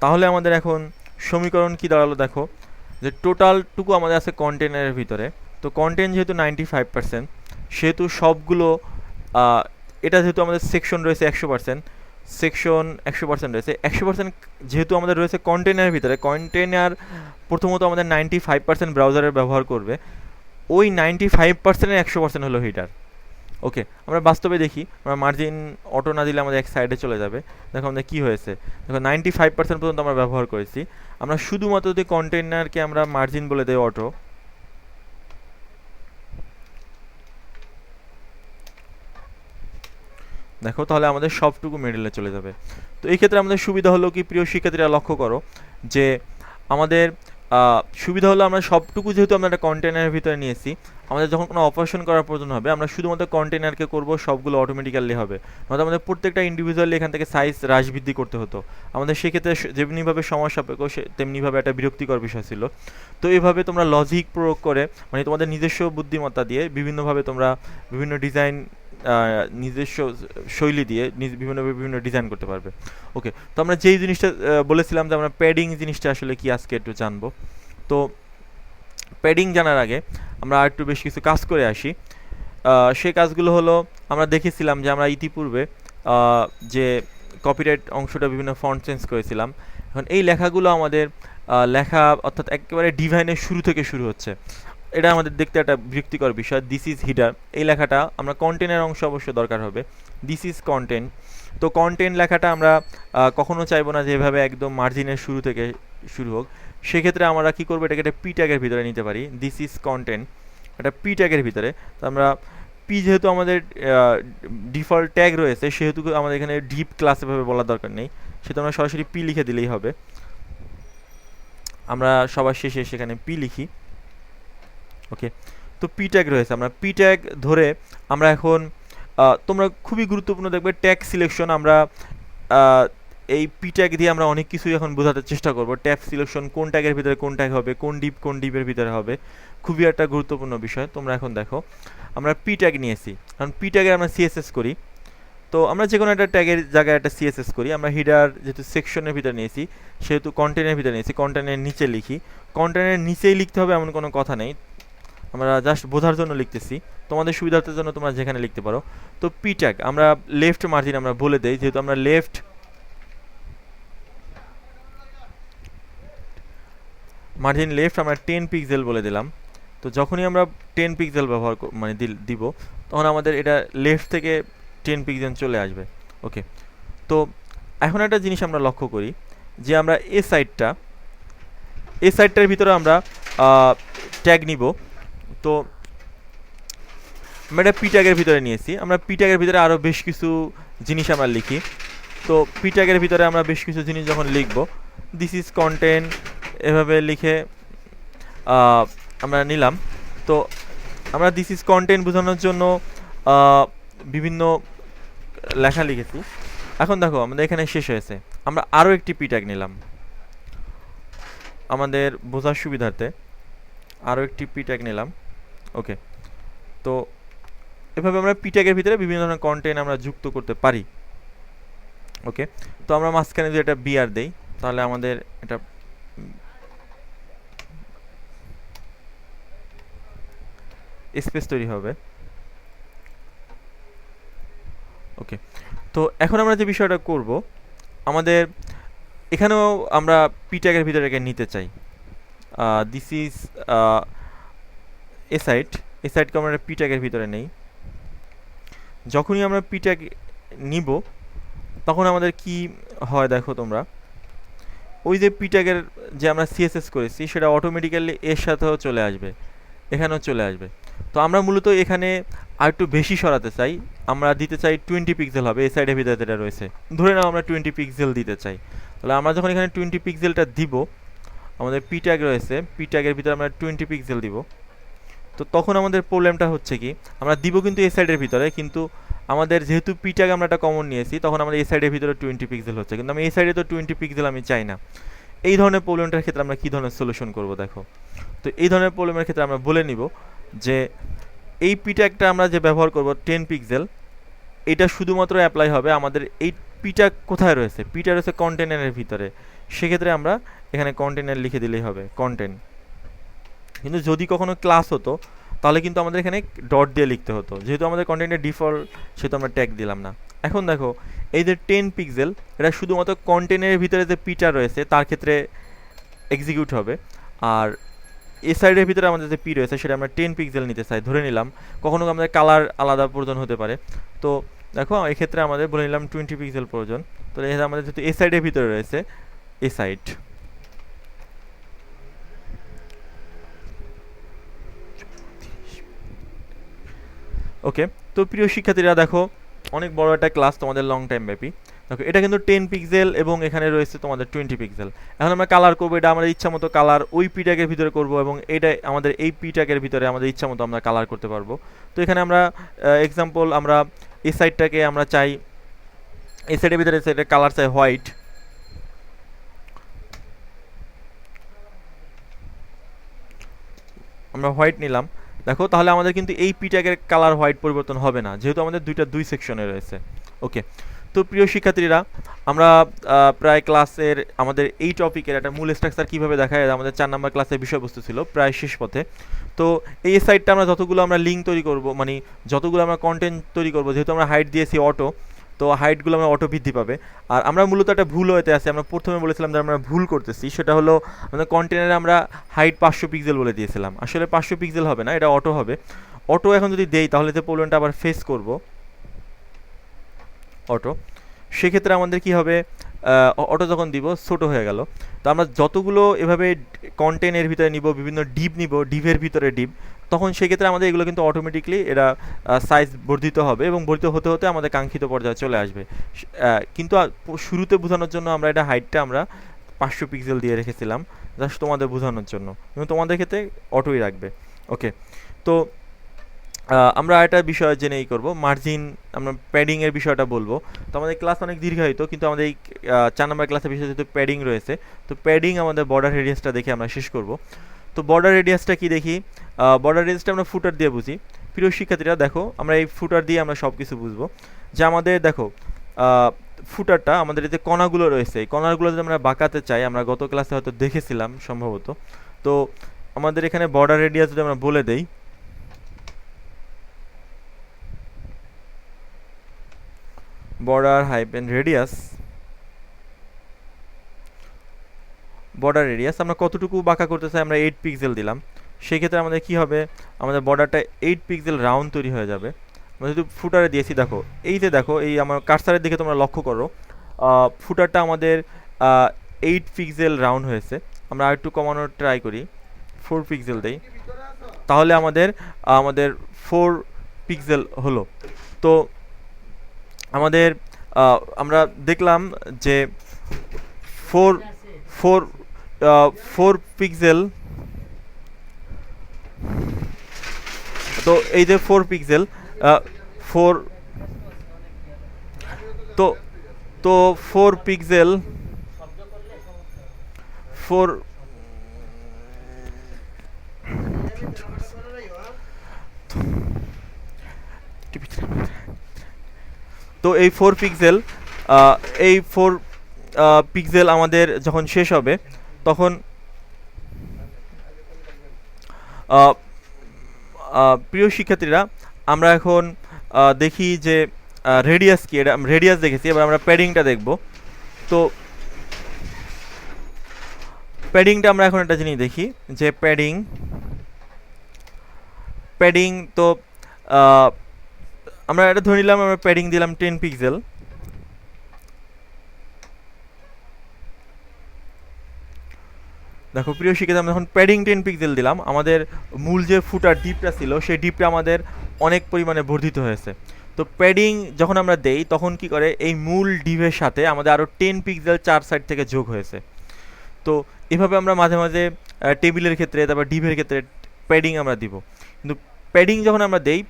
তাহলে আমাদের এখন সমীকরণ কি দাঁড়ালো, দেখো যে টোটালটুকু আমাদের আছে কন্টেনারের ভিতরে। তো কন্টেন্ট যেহেতু 95%, সেহেতু সবগুলো এটা যেহেতু আমাদের সেকশন রয়েছে 100%, সেকশন 100% রয়েছে 100%, যেহেতু আমাদের রয়েছে কন্টেনারের ভিতরে, কন্টেনার প্রথমত আমাদের 95% ব্রাউজারের ব্যবহার করবে, ওই 95%-এর 100% হলো হিটার। ওকে, আমরা বাস্তবে দেখি, আমরা মার্জিন অটো না দিলে আমাদের এক সাইডে চলে যাবে। দেখো আমাদের কী হয়েছে, দেখো 95% পর্যন্ত আমরা ব্যবহার করেছি। আমরা শুধুমাত্র যদি কন্টেনারকে আমরা মার্জিন বলে দেই অটো, দেখো তাহলে আমাদের সবটুকু মিডলে চলে যাবে। তো এই ক্ষেত্রে আমাদের সুবিধা হলো কি, প্রিয় শিক্ষার্থীরা লক্ষ্য করো যে আমাদের সুবিধা হলো আমরা সবটুকু যেহেতু আমরা একটা কন্টেনারের ভিতরে নিয়েছি, আমাদের যখন কোনো অপারেশন করার প্রয়োজন হবে আমরা শুধুমাত্র কন্টেনারকে করব, সবগুলো অটোমেটিক্যালি হবে। নয়তো আমাদের প্রত্যেকটা ইন্ডিভিজুয়ালি এখান থেকে সাইজ হ্রাস বৃদ্ধি করতে হতো। আমাদের সেক্ষেত্রে যেমনিভাবে সময় সাপেক্ষ তেমনিভাবে একটা বিরক্তিকর বিষয় ছিল। তো এইভাবে তোমরা লজিক প্রয়োগ করে, মানে তোমাদের নিজস্ব বুদ্ধিমত্তা দিয়ে বিভিন্নভাবে তোমরা বিভিন্ন ডিজাইন, নিজস্ব শৈলী দিয়ে বিভিন্ন ডিজাইন করতে পারবে। ওকে, তো আমরা যেই জিনিসটা বলেছিলাম যে আমরা প্যাডিং জিনিসটা আসলে কি আজকে একটু জানবো। তো প্যাডিং জানার আগে আমরা আর একটু বেশ কিছু কাজ করে আসি। সেই কাজগুলো হলো, আমরা দেখেছিলাম যে আমরা ইতিপূর্বে যে কপিরাইট অংশটা বিভিন্ন ফন্ট চেঞ্জ করেছিলাম। এখন এই লেখাগুলো আমাদের লেখা অর্থাৎ একেবারে ডিভাইনের শুরু থেকে শুরু হচ্ছে, এটা আমাদের দেখতে একটা বিরক্তিকর বিষয়। দিস ইজ হিডার, এই লেখাটা আমরা কন্টেন্টের অংশ অবশ্যই দরকার হবে। দিস ইজ কন্টেন্ট, তো কন্টেন্ট লেখাটা আমরা কখনো চাইবো না যে এভাবে একদম মার্জিনের শুরু থেকে শুরু হোক। সেক্ষেত্রে আমরা কী করবো, এটাকে একটা পি ট্যাগের ভিতরে নিতে পারি। দিস ইজ কন্টেন্ট, একটা পি ট্যাগের ভিতরে। তো আমরা পি যেহেতু আমাদের ডিফল্ট ট্যাগ রয়েছে, সেহেতু আমাদের এখানে ডিপ ক্লাস এভাবে বলার দরকার নেই, সেহেতু আমরা সরাসরি পি লিখে দিলেই হবে। আমরা সবার শেষে সেখানে পি লিখি। ওকে, তো পি ট্যাগ রয়েছে, আমরা পি ট্যাগ ধরে আমরা এখন তোমরা খুবই গুরুত্বপূর্ণ দেখবে ট্যাগ সিলেকশন। আমরা এই পি ট্যাগ দিয়ে আমরা অনেক কিছুই এখন বোঝাতে চেষ্টা করব। ট্যাগ সিলেকশন, কোন ট্যাগের ভিতরে কোন ট্যাগ হবে, কোন ডিপের ভিতরে হবে, খুবই একটা গুরুত্বপূর্ণ বিষয়। তোমরা এখন দেখো আমরা পি ট্যাগ নিয়েছি, কারণ পি ট্যাগে আমরা সিএসএস করি। তো আমরা যে কোনো একটা ট্যাগের জায়গায় একটা সিএসএস করি। আমরা হিডার যেহেতু সেকশনের ভিতরে নিয়েছি, সেহেতু কন্টেন্টের ভিতরে নিয়েছি, কন্টেন্টের নিচে লিখি। কন্টেন্টের নিচেই লিখতে হবে এমন কোনো কথা নেই, আমরা জাস্ট বোঝার জন্য লিখতেছি, তোমাদের সুবিধার্থের জন্য তোমরা যেখানে লিখতে পারো। তো পি ট্যাগ আমরা লেফট মার্জিন আমরা বলে দেই, যেহেতু আমরা লেফট মার্জিন লেফট আমরা 10 পিক্সেল বলে দিলাম। তো যখনই আমরা 10 পিক্সেল ব্যবহার মানে দিব, তখন আমাদের এটা লেফট থেকে 10 পিক্সেল চলে আসবে। ওকে, তো এখন একটা জিনিস আমরা লক্ষ্য করি যে আমরা এই সাইডটার ভিতরে আমরা ট্যাগ নিব। তো আমরা এটা পি ট্যাগের ভিতরে নিয়েছি, আমরা পি ট্যাগের ভিতরে আরও বেশ কিছু জিনিস আমরা লিখি। তো পি ট্যাগের ভিতরে আমরা বেশ কিছু জিনিস যখন লিখব, দিস ইজ কন্টেন্ট এভাবে লিখে আমরা নিলাম। তো আমরা দিস ইজ কন্টেন্ট বোঝানোর জন্য বিভিন্ন লেখা লিখেছি। এখন দেখো আমাদের এখানে শেষ হয়েছে, আমরা আরও একটি পি ট্যাগ নিলাম আমাদের বোঝার সুবিধার্থে, আরও একটি পি ট্যাগ নিলাম। ওকে, তো এভাবে আমরা পি ট্যাগের ভিতরে বিভিন্ন ধরনের কন্টেন্ট আমরা যুক্ত করতে পারি। ওকে, তো আমরা মাঝখানে যদি একটা বিআর দেই, তাহলে আমাদের এটা স্পেস তৈরি হবে। ওকে, তো এখন আমরা যে বিষয়টা করব, আমাদের এখানেও আমরা পি ট্যাগের ভিতরে একে নিতে চাই। দিস ইজ এ সাইটকে আমরা পি ট্যাগের ভিতরে নেই। যখনই আমরা পি ট্যাগ নিব, তখন আমাদের কি হয় দেখো তোমরা, ওই যে পি ট্যাগের যে আমরা সিএসএস করেছি, সেটা অটোমেটিক্যালি এর সাথেও চলে আসবে, এখানেও চলে আসবে। তো আমরা মূলত এখানে আর একটু বেশি সরাতে চাই, আমরা দিতে চাই 20 পিক্সেল হবে। এই সাইডের ভিতরে যেটা রয়েছে, ধরে নাও আমরা 20 পিক্সেল দিতে চাই। তাহলে আমরা যখন এখানে 20 পিক্সেলটা দিব, আমাদের পি ট্যাগ রয়েছে, পি ট্যাগের ভিতরে আমরা 20 পিক্সেল দিব। তো তখন আমাদের প্রবলেমটা হচ্ছে কি, আমরা দিব কিন্তু এই সাইডের ভিতরে, কিন্তু আমাদের যেহেতু পি ট্যাগ আমরা একটা কমন নিয়েছি, তখন আমাদের এই সাইডের ভিতরে 20 পিক্সেল হচ্ছে, কিন্তু আমি এই সাইডে তো 20 পিক্সেল আমি চাই না। এই ধরনের প্রবলেমটার ক্ষেত্রে আমরা কী ধরনের সলিউশন করব দেখো। তো এই ধরনের প্রবলেমের ক্ষেত্রে আমরা বলে নিব যে এই পি ট্যাগটা আমরা যে ব্যবহার করব 10 পিক্সেল, এটা শুধুমাত্র অ্যাপ্লাই হবে আমাদের এই পি ট্যাগ কোথায় রয়েছে, পি ট্যাগ রয়েছে কন্টেনারের ভিতরে। সেক্ষেত্রে আমরা এখানে কন্টেনার লিখে দিলেই হবে, কন্টেন্ট। কিন্তু যদি কখনো ক্লাস হতো, তাহলে কিন্তু আমাদের এখানে ডট দিয়ে লিখতে হতো, যেহেতু আমাদের কন্টেন্টের ডিফল্ট, সেহেতু আমরা ট্যাগ দিলাম না। এখন দেখো এই যে 10 পিক্সেল, এটা শুধুমাত্র কন্টেন্টের ভিতরে যে পিটা রয়েছে তার ক্ষেত্রে এক্সিকিউট হবে। আর এই সাইডের ভিতরে আমাদের যে পি রয়েছে, সেটা আমরা 10 পিক্সেল নিতে চাই, ধরে নিলাম। কখনো আমাদের কালার আলাদা প্রয়োজন হতে পারে। তো দেখো এক্ষেত্রে আমাদের বলে নিলাম 20 পিক্সেল প্রয়োজন। তো এই আমাদের যেহেতু এই সাইডের ভিতরে রয়েছে, এই সাইড। ওকে, তো প্রিয় শিক্ষার্থীরা দেখো, অনেক বড় একটা ক্লাস তোমাদের লং টাইম ব্যাপী। দেখো এটা কিন্তু 10 পিক্সেল এবং এখানে রয়েছে তোমাদের 20 পিক্সেল। এখন আমরা কালার করবো, এটা আমাদের ইচ্ছা মতো কালার ওই পি ট্যাগের ভিতরে করবো, এবং এটা আমাদের এই পি ট্যাগের ভিতরে আমাদের ইচ্ছা মতো আমরা কালার করতে পারবো। তো এখানে আমরা এক্সাম্পল, আমরা এই সাইডটাকে আমরা চাই, এই সাইডের ভিতরে কালার চাই হোয়াইট। আমরা হোয়াইট নিলাম। দেখো তাহলে আমাদের কিন্তু এই পি ট্যাগের কালার হোয়াইট পরিবর্তন হবে না, যেহেতু আমাদের দুই সেকশনে রয়েছে। ওকে, তো তো প্রিয় শিক্ষার্থীরা, আমরা প্রায় ক্লাসের আমাদের এই টপিকের একটা মূল স্ট্রাকচার কীভাবে দেখায় আমাদের 4 নম্বর ক্লাসের বিষয়বস্তু ছিল প্রায় শেষ পথে। তো এই সাইটটা আমরা যতগুলো আমরা লিঙ্ক তৈরি করব, মানে যতগুলো আমরা কন্টেন্ট তৈরি করব, যেহেতু আমরা হাইট দিয়েছি অটো, তো হাইটগুলো আমরা অটো বৃদ্ধি পাবে। আর আমরা মূলত একটা ভুল হতে আছি, আমরা প্রথমে বলেছিলাম যে আমরা ভুল করতেছি, সেটা হলো আমাদের কন্টেন্টে আমরা হাইট 500 পিক্সেল বলে দিয়েছিলাম। আসলে 500 পিক্সেল হবে না, এটা অটো হবে। অটো এখন যদি দেই তাহলে যে প্রবলেমটা আবার ফেস করব অটো, সেক্ষেত্রে আমাদের কি হবে, অটো যখন দিব ছোটো হয়ে গেল। তো আমরা যতগুলো এভাবে কন্টেন্টের ভিতরে নিব, বিভিন্ন ডিপ নিব, ডিপের ভিতরে ডিপ, তখন সেক্ষেত্রে আমাদের এগুলো কিন্তু অটোমেটিকলি এরা সাইজ বর্ধিত হবে এবং বর্ধিত হতে হতে আমাদের কাঙ্ক্ষিত পর্যায়ে চলে আসবে। কিন্তু শুরুতে বোঝানোর জন্য আমরা এটা হাইটটা আমরা 500 পিক্সেল দিয়ে রেখেছিলাম, জাস্ট তোমাদের বোঝানোর জন্য, এবং তোমাদের ক্ষেত্রে অটোই রাখবে। ওকে, তো আমরা একটা বিষয় জেনেই করব, মার্জিন, আমরা প্যাডিংয়ের বিষয়টা বলবো। তো আমাদের ক্লাস অনেক দীর্ঘায়িত, কিন্তু আমাদের এই 4 নম্বর ক্লাসের বিষয় যেহেতু প্যাডিং রয়েছে, তো প্যাডিং আমাদের বর্ডার রেডিয়াসটা দেখে আমরা শেষ করব। তো বর্ডার রেডিয়াসটা কি দেখি, বর্ডার রেডিয়াসটা আমরা ফুটার দিয়ে বুঝি। প্রিয় শিক্ষার্থীরা দেখো, আমরা এই ফুটার দিয়ে আমরা সব কিছু বুঝবো। যে আমাদের দেখো ফুটারটা, আমাদের এই যে কণাগুলো রয়েছে, এই কণাগুলো যদি আমরা বাঁকাতে চাই, আমরা গত ক্লাসে হয়তো দেখেছিলাম সম্ভবত। তো আমাদের এখানে বর্ডার রেডিয়াস যদি আমরা বলে দেই, border hyphen radius, border radius আমরা কতটুকু বাঁকা করতে চাই, আমরা 8 পিক্সেল দিলাম। সেই ক্ষেত্রে আমাদের কি হবে, আমাদের বর্ডারটা 8 পিক্সেল রাউন্ড তৈরি হয়ে যাবে। আমরা যদি ফুটারে দিয়েছি, দেখো এই যে দেখো, এই আমার কার্সারের দিকে তোমরা লক্ষ্য করো, ফুটারটা আমাদের 8 পিক্সেল রাউন্ড হয়েছে। আমরা আর একটু কমানোর ট্রাই করি, 4 পিক্সেল দেই, তাহলে আমাদের 4 পিক্সেল হলো। তো আমাদের আমরা দেখলাম যে 4 পিক্সেল, তো এই যে 4 পিক্সেল, 4, তো 4 পিক্সেল, 4, তো এই 4 পিক্সেল, এই 4 পিক্সেল আমাদের যখন শেষ হবে, তখন প্রিয় শিক্ষার্থীরা, আমরা এখন দেখি যে রেডিয়াস কি, এটা রেডিয়াস দেখেছি, এবার আমরা প্যাডিংটা দেখব। তো প্যাডিংটা আমরা এখন একটা জিনিস দেখি, যে প্যাডিং, তো আমরা এটা ধরে নিলাম, আমরা প্যাডিং দিলাম 10 পিক্সেল। দেখো প্রিয় শিক্ষার্থী, আমরা যখন প্যাডিং 10 পিক্সেল দিলাম, আমাদের মূল যে ফুটার ডিপটা ছিল, সেই ডিপটা আমাদের অনেক পরিমাণে বর্ধিত হয়েছে। তো প্যাডিং যখন আমরা দেই, তখন কি করে, এই মূল ডিপের সাথে আমাদের আরও 10 পিক্সেল 4 সাইড থেকে যোগ হয়েছে। তো এভাবে আমরা মাঝে মাঝে টেবিলের ক্ষেত্রে, তারপর ডিপের ক্ষেত্রে প্যাডিং আমরা দিব। কিন্তু প্যাডিং যখন আমরা দেই,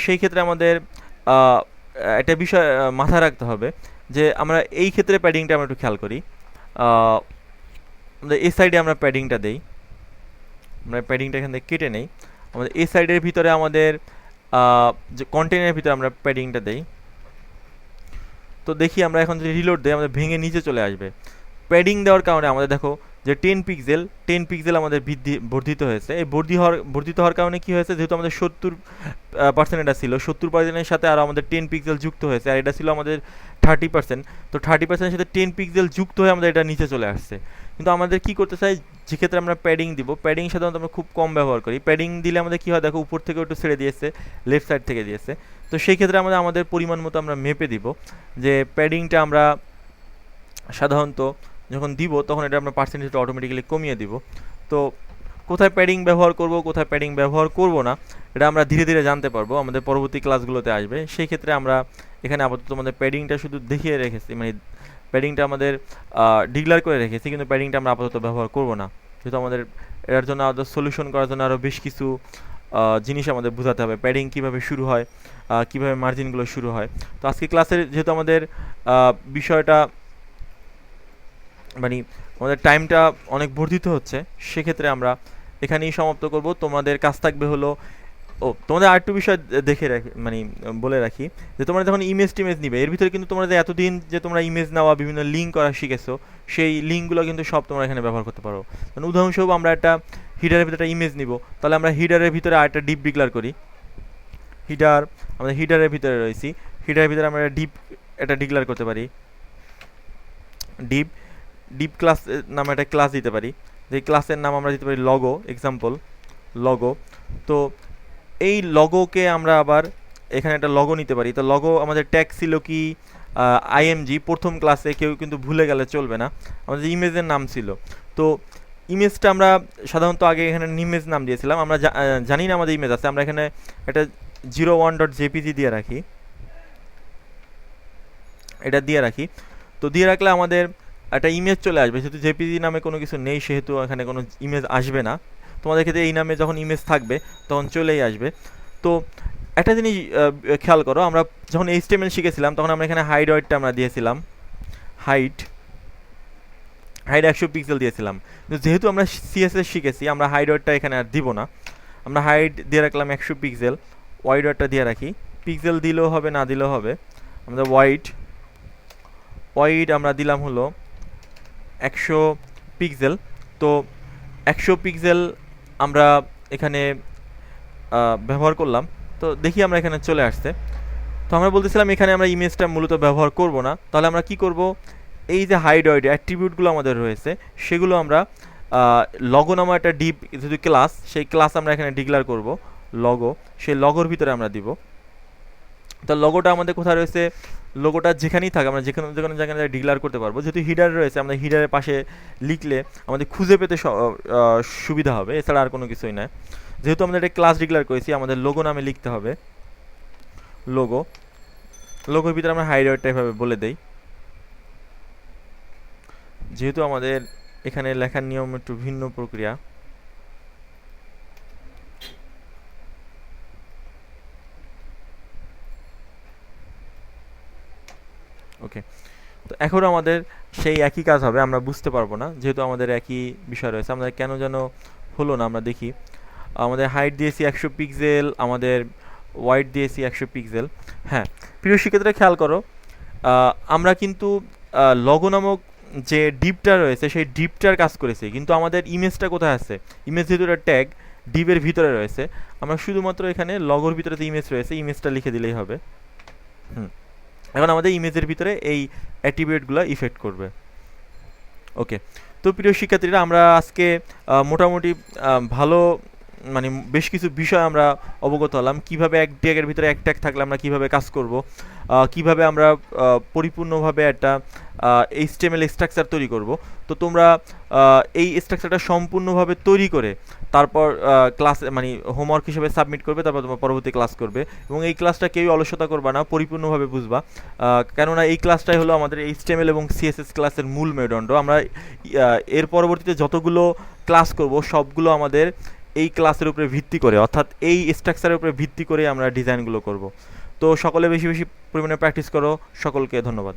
সেই ক্ষেত্রে আমাদের একটা বিষয় মাথায় রাখতে হবে, যে আমরা এই ক্ষেত্রে প্যাডিংটা আমরা একটু খেয়াল করি। আমাদের এই সাইডে আমরা প্যাডিংটা দেই, আমরা প্যাডিংটা এখান থেকে কেটে নেই, আমাদের এই সাইডের ভিতরে আমাদের যে কন্টেনারের ভিতরে আমরা প্যাডিংটা দেই। তো দেখি আমরা এখন যদি রিলোড দেই, আমাদের ভেঙে নিচে চলে আসবে। প্যাডিং দেওয়ার কারণে আমাদের দেখো যে 10 পিক্সেল আমাদের বর্ধিত হয়েছে। এই বর্ধিত হওয়ার কারণে কি হয়েছে, যেহেতু আমাদের 70% এটা ছিল, 70%-এর সাথে আর আমাদের 10 পিক্সেল যুক্ত হয়েছে, আর এটা ছিল আমাদের 30%। তো 30%-এর সাথে 10 পিক্সেল যুক্ত হয়ে আমাদের এটা নিচে চলে আসছে। কিন্তু আমাদের কি করতে চাই, যেক্ষেত্রে আমরা প্যাডিং দিব, প্যাডিং সাধারণত আমরা খুব কম ব্যবহার করি। প্যাডিং দিলে আমাদের কী হয়, দেখো উপর থেকে একটু ছেড়ে দিয়েছে, লেফট সাইড থেকে দিয়েছে। তো সেই ক্ষেত্রে আমাদের পরিমাণ মতো আমরা মেপে দিব, যে প্যাডিংটা আমরা সাধারণত যখন দিব, তখন এটা আমরা পার্সেন্টেজটা অটোমেটিক্যালি কমিয়ে দিব। তো কোথায় প্যাডিং ব্যবহার করব, কোথায় প্যাডিং ব্যবহার করব না, এটা আমরা ধীরে ধীরে জানতে পারবো, আমাদের পরবর্তী ক্লাসগুলোতে আসবে। সেই ক্ষেত্রে আমরা এখানে আপাতত আমাদের প্যাডিংটা শুধু দেখিয়ে রেখেছি, মানে প্যাডিংটা আমাদের ডিক্লেয়ার করে রেখেছি, কিন্তু প্যাডিংটা আমরা আপাতত ব্যবহার করব না, যেহেতু আমাদের এর জন্য আরও সলিউশন করার জন্য আরও বেশ কিছু জিনিস আমাদের বোঝাতে হবে, প্যাডিং কীভাবে শুরু হয়, কীভাবে মার্জিনগুলো শুরু হয়। তো আজকে ক্লাসের যেহেতু আমাদের বিষয়টা, মানে আমাদের টাইমটা অনেক বর্ধিত হচ্ছে, সেক্ষেত্রে আমরা এখানেই সমাপ্ত করব। তোমাদের কাজ থাকবে হলো তোমাদের আরেকটু বিষয় দেখে রাখি, মানে বলে রাখি, যে তোমরা যখন ইমেজ টিমেজ নিবে, এর ভিতরে কিন্তু তোমরা যে এতদিন যে তোমরা ইমেজ নেওয়া বিভিন্ন লিঙ্ক করা শিখেছো, সেই লিঙ্কগুলো কিন্তু সব তোমরা এখানে ব্যবহার করতে পারো। মানে উদাহরণস্বরূপ আমরা একটা হিডারের ভিতরে একটা ইমেজ নিব, তাহলে আমরা হিডারের ভিতরে আরেকটা ডিপ ডিক্লার করি। হিডার, আমাদের হিডারের ভিতরে রয়েছি, হিডারের ভিতরে আমরা ডিপ এটা ডিক্লার করতে পারি। ডিপ ডিপ ক্লাস নামে একটা ক্লাস দিতে পারি, যে ক্লাসের নাম আমরা দিতে পারি লগো, এক্সাম্পল লগো। তো এই লগোকে আমরা আবার এখানে একটা লগো নিতে পারি। তো লগো আমাদের ট্যাগ ছিল কি আইএমজি, প্রথম ক্লাসে কেউ কিন্তু ভুলে গেলে চলবে না, আমাদের ইমেজের নাম ছিল। তো ইমেজটা আমরা সাধারণত আগে এখানে ইমেজ নাম দিয়েছিলাম, আমরা জানি না আমাদের ইমেজ আছে, আমরা এখানে একটা 01.jpg দিয়ে রাখি, এটা দিয়ে রাখি। তো দিয়ে রাখলে আমাদের একটা ইমেজ চলে আসবে, যেহেতু জেপিজি নামে কোনো কিছু নেই সেহেতু এখানে কোনো ইমেজ আসবে না। তোমাদের ক্ষেত্রে এই নামে যখন ইমেজ থাকবে তখন চলেই আসবে। তো একটা জিনিস খেয়াল করো, আমরা যখন এইচটিএমএল শিখেছিলাম তখন আমরা এখানে হাইড ওয়েটটা আমরা দিয়েছিলাম, হাইট 100 পিক্সেল দিয়েছিলাম। কিন্তু যেহেতু আমরা সিএসএস শিখেছি, আমরা হাইড ওয়েটটা এখানে আর দিব না, আমরা হাইট দিয়ে রাখলাম 100 পিক্সেল, ওয়াইড ওয়েটটা দিয়ে রাখি, পিক্সেল দিলেও হবে না দিলেও হবে। আমাদের ওয়াইড আমরা দিলাম হলো 100 পিক্সেল। তো 100 পিক্সেল আমরা এখানে ব্যবহার করলাম। তো দেখি আমরা এখানে চলে আসছে। তো আমরা বলতেছিলাম এখানে আমরা ইমেজটা মূলত ব্যবহার করব না, তাহলে আমরা কি করব, এই যে হাইড ওয়াইড অ্যাট্রিবিউটগুলো আমাদের রয়েছে সেগুলো আমরা লগো নামে একটা ডিপ যদি ক্লাস, সেই ক্লাস আমরা এখানে ডিক্লেয়ার করব লগো, সেই লগোর ভিতরে আমরা দিব। তো লগোটা আমাদের কোথায় রয়েছে, লোগোটা যেখানেই থাকে আমরা যেখানে যেখানে যেখানে ডিক্লেয়ার করতে পারবো। যেহেতু হিডার রয়েছে, আমরা হিডারের পাশে লিখলে আমাদের খুঁজে পেতে সুবিধা হবে, এছাড়া আর কোনো কিছুই না। যেহেতু আমরা একটা ক্লাস ডিক্লেয়ার করেছি, আমাদের লোগো নামে লিখতে হবে লোগো। লোগোর ভিতরে আমরা হাইডারটা এভাবে বলে দেই, যেহেতু আমাদের এখানে লেখার নিয়ম একটু ভিন্ন প্রক্রিয়া। ওকে, তো এখন আমাদের সেই একই কাজ হবে, আমরা বুঝতে পারবো না যেহেতু আমাদের একই বিষয় রয়েছে। আমাদের কেন যেন হলো না, আমরা দেখি। আমাদের হাইট দিয়েছি 100 পিক্সেল, আমাদের ওয়াইড দিয়েছি 100 পিক্সেল। হ্যাঁ, প্রিয় শিক্ষার্থীরা খেয়াল করো, আমরা কিন্তু লগো নামক যে ডিপটা রয়েছে সেই ডিপটার কাজ করেছি, কিন্তু আমাদের ইমেজটা কোথায় আছে, ইমেজ যেহেতু একটা ট্যাগ ডিপের ভিতরে রয়েছে, আমরা শুধুমাত্র এখানে লগোর ভিতরে যে ইমেজ রয়েছে ইমেজটা লিখে দিলেই হবে। এখন আমাদের ইমেজের ভিতরে এই অ্যাট্রিবিউটগুলো ইফেক্ট করবে। ওকে, তো প্রিয় শিক্ষার্থীরা আমরা আজকে মোটামুটি ভালো, মানে বেশ কিছু বিষয় আমরা অবগত হলাম, কিভাবে এক ট্যাগের ভিতরে এক ট্যাগ থাকলে আমরা কিভাবে কাজ করব, কিভাবে আমরা পরিপূর্ণভাবে একটা HTML স্ট্রাকচার তৈরি করব। তো তোমরা এই স্ট্রাকচারটা সম্পূর্ণভাবে তৈরি করে তারপর ক্লাস, মানে হোমওয়ার্ক হিসেবে সাবমিট করবে, তারপর তোমরা পরবর্তী ক্লাস করবে। এবং এই ক্লাসটা কেউ অলসতা করবা না, পরিপূর্ণভাবে বুঝবা, কেননা এই ক্লাসটাই হলো আমাদের HTML এবং CSS ক্লাসের মূল মেরুদণ্ড। আমরা এর পরবর্তীতে যতগুলো ক্লাস করব সবগুলো আমাদের এই ক্লাসের উপরে ভিত্তি করে, অর্থাৎ এই স্ট্রাকচারের উপরে ভিত্তি করে আমরা ডিজাইনগুলো করব। তো সকলে বেশি বেশি পরিমাণে প্র্যাকটিস করো। সকলকে ধন্যবাদ।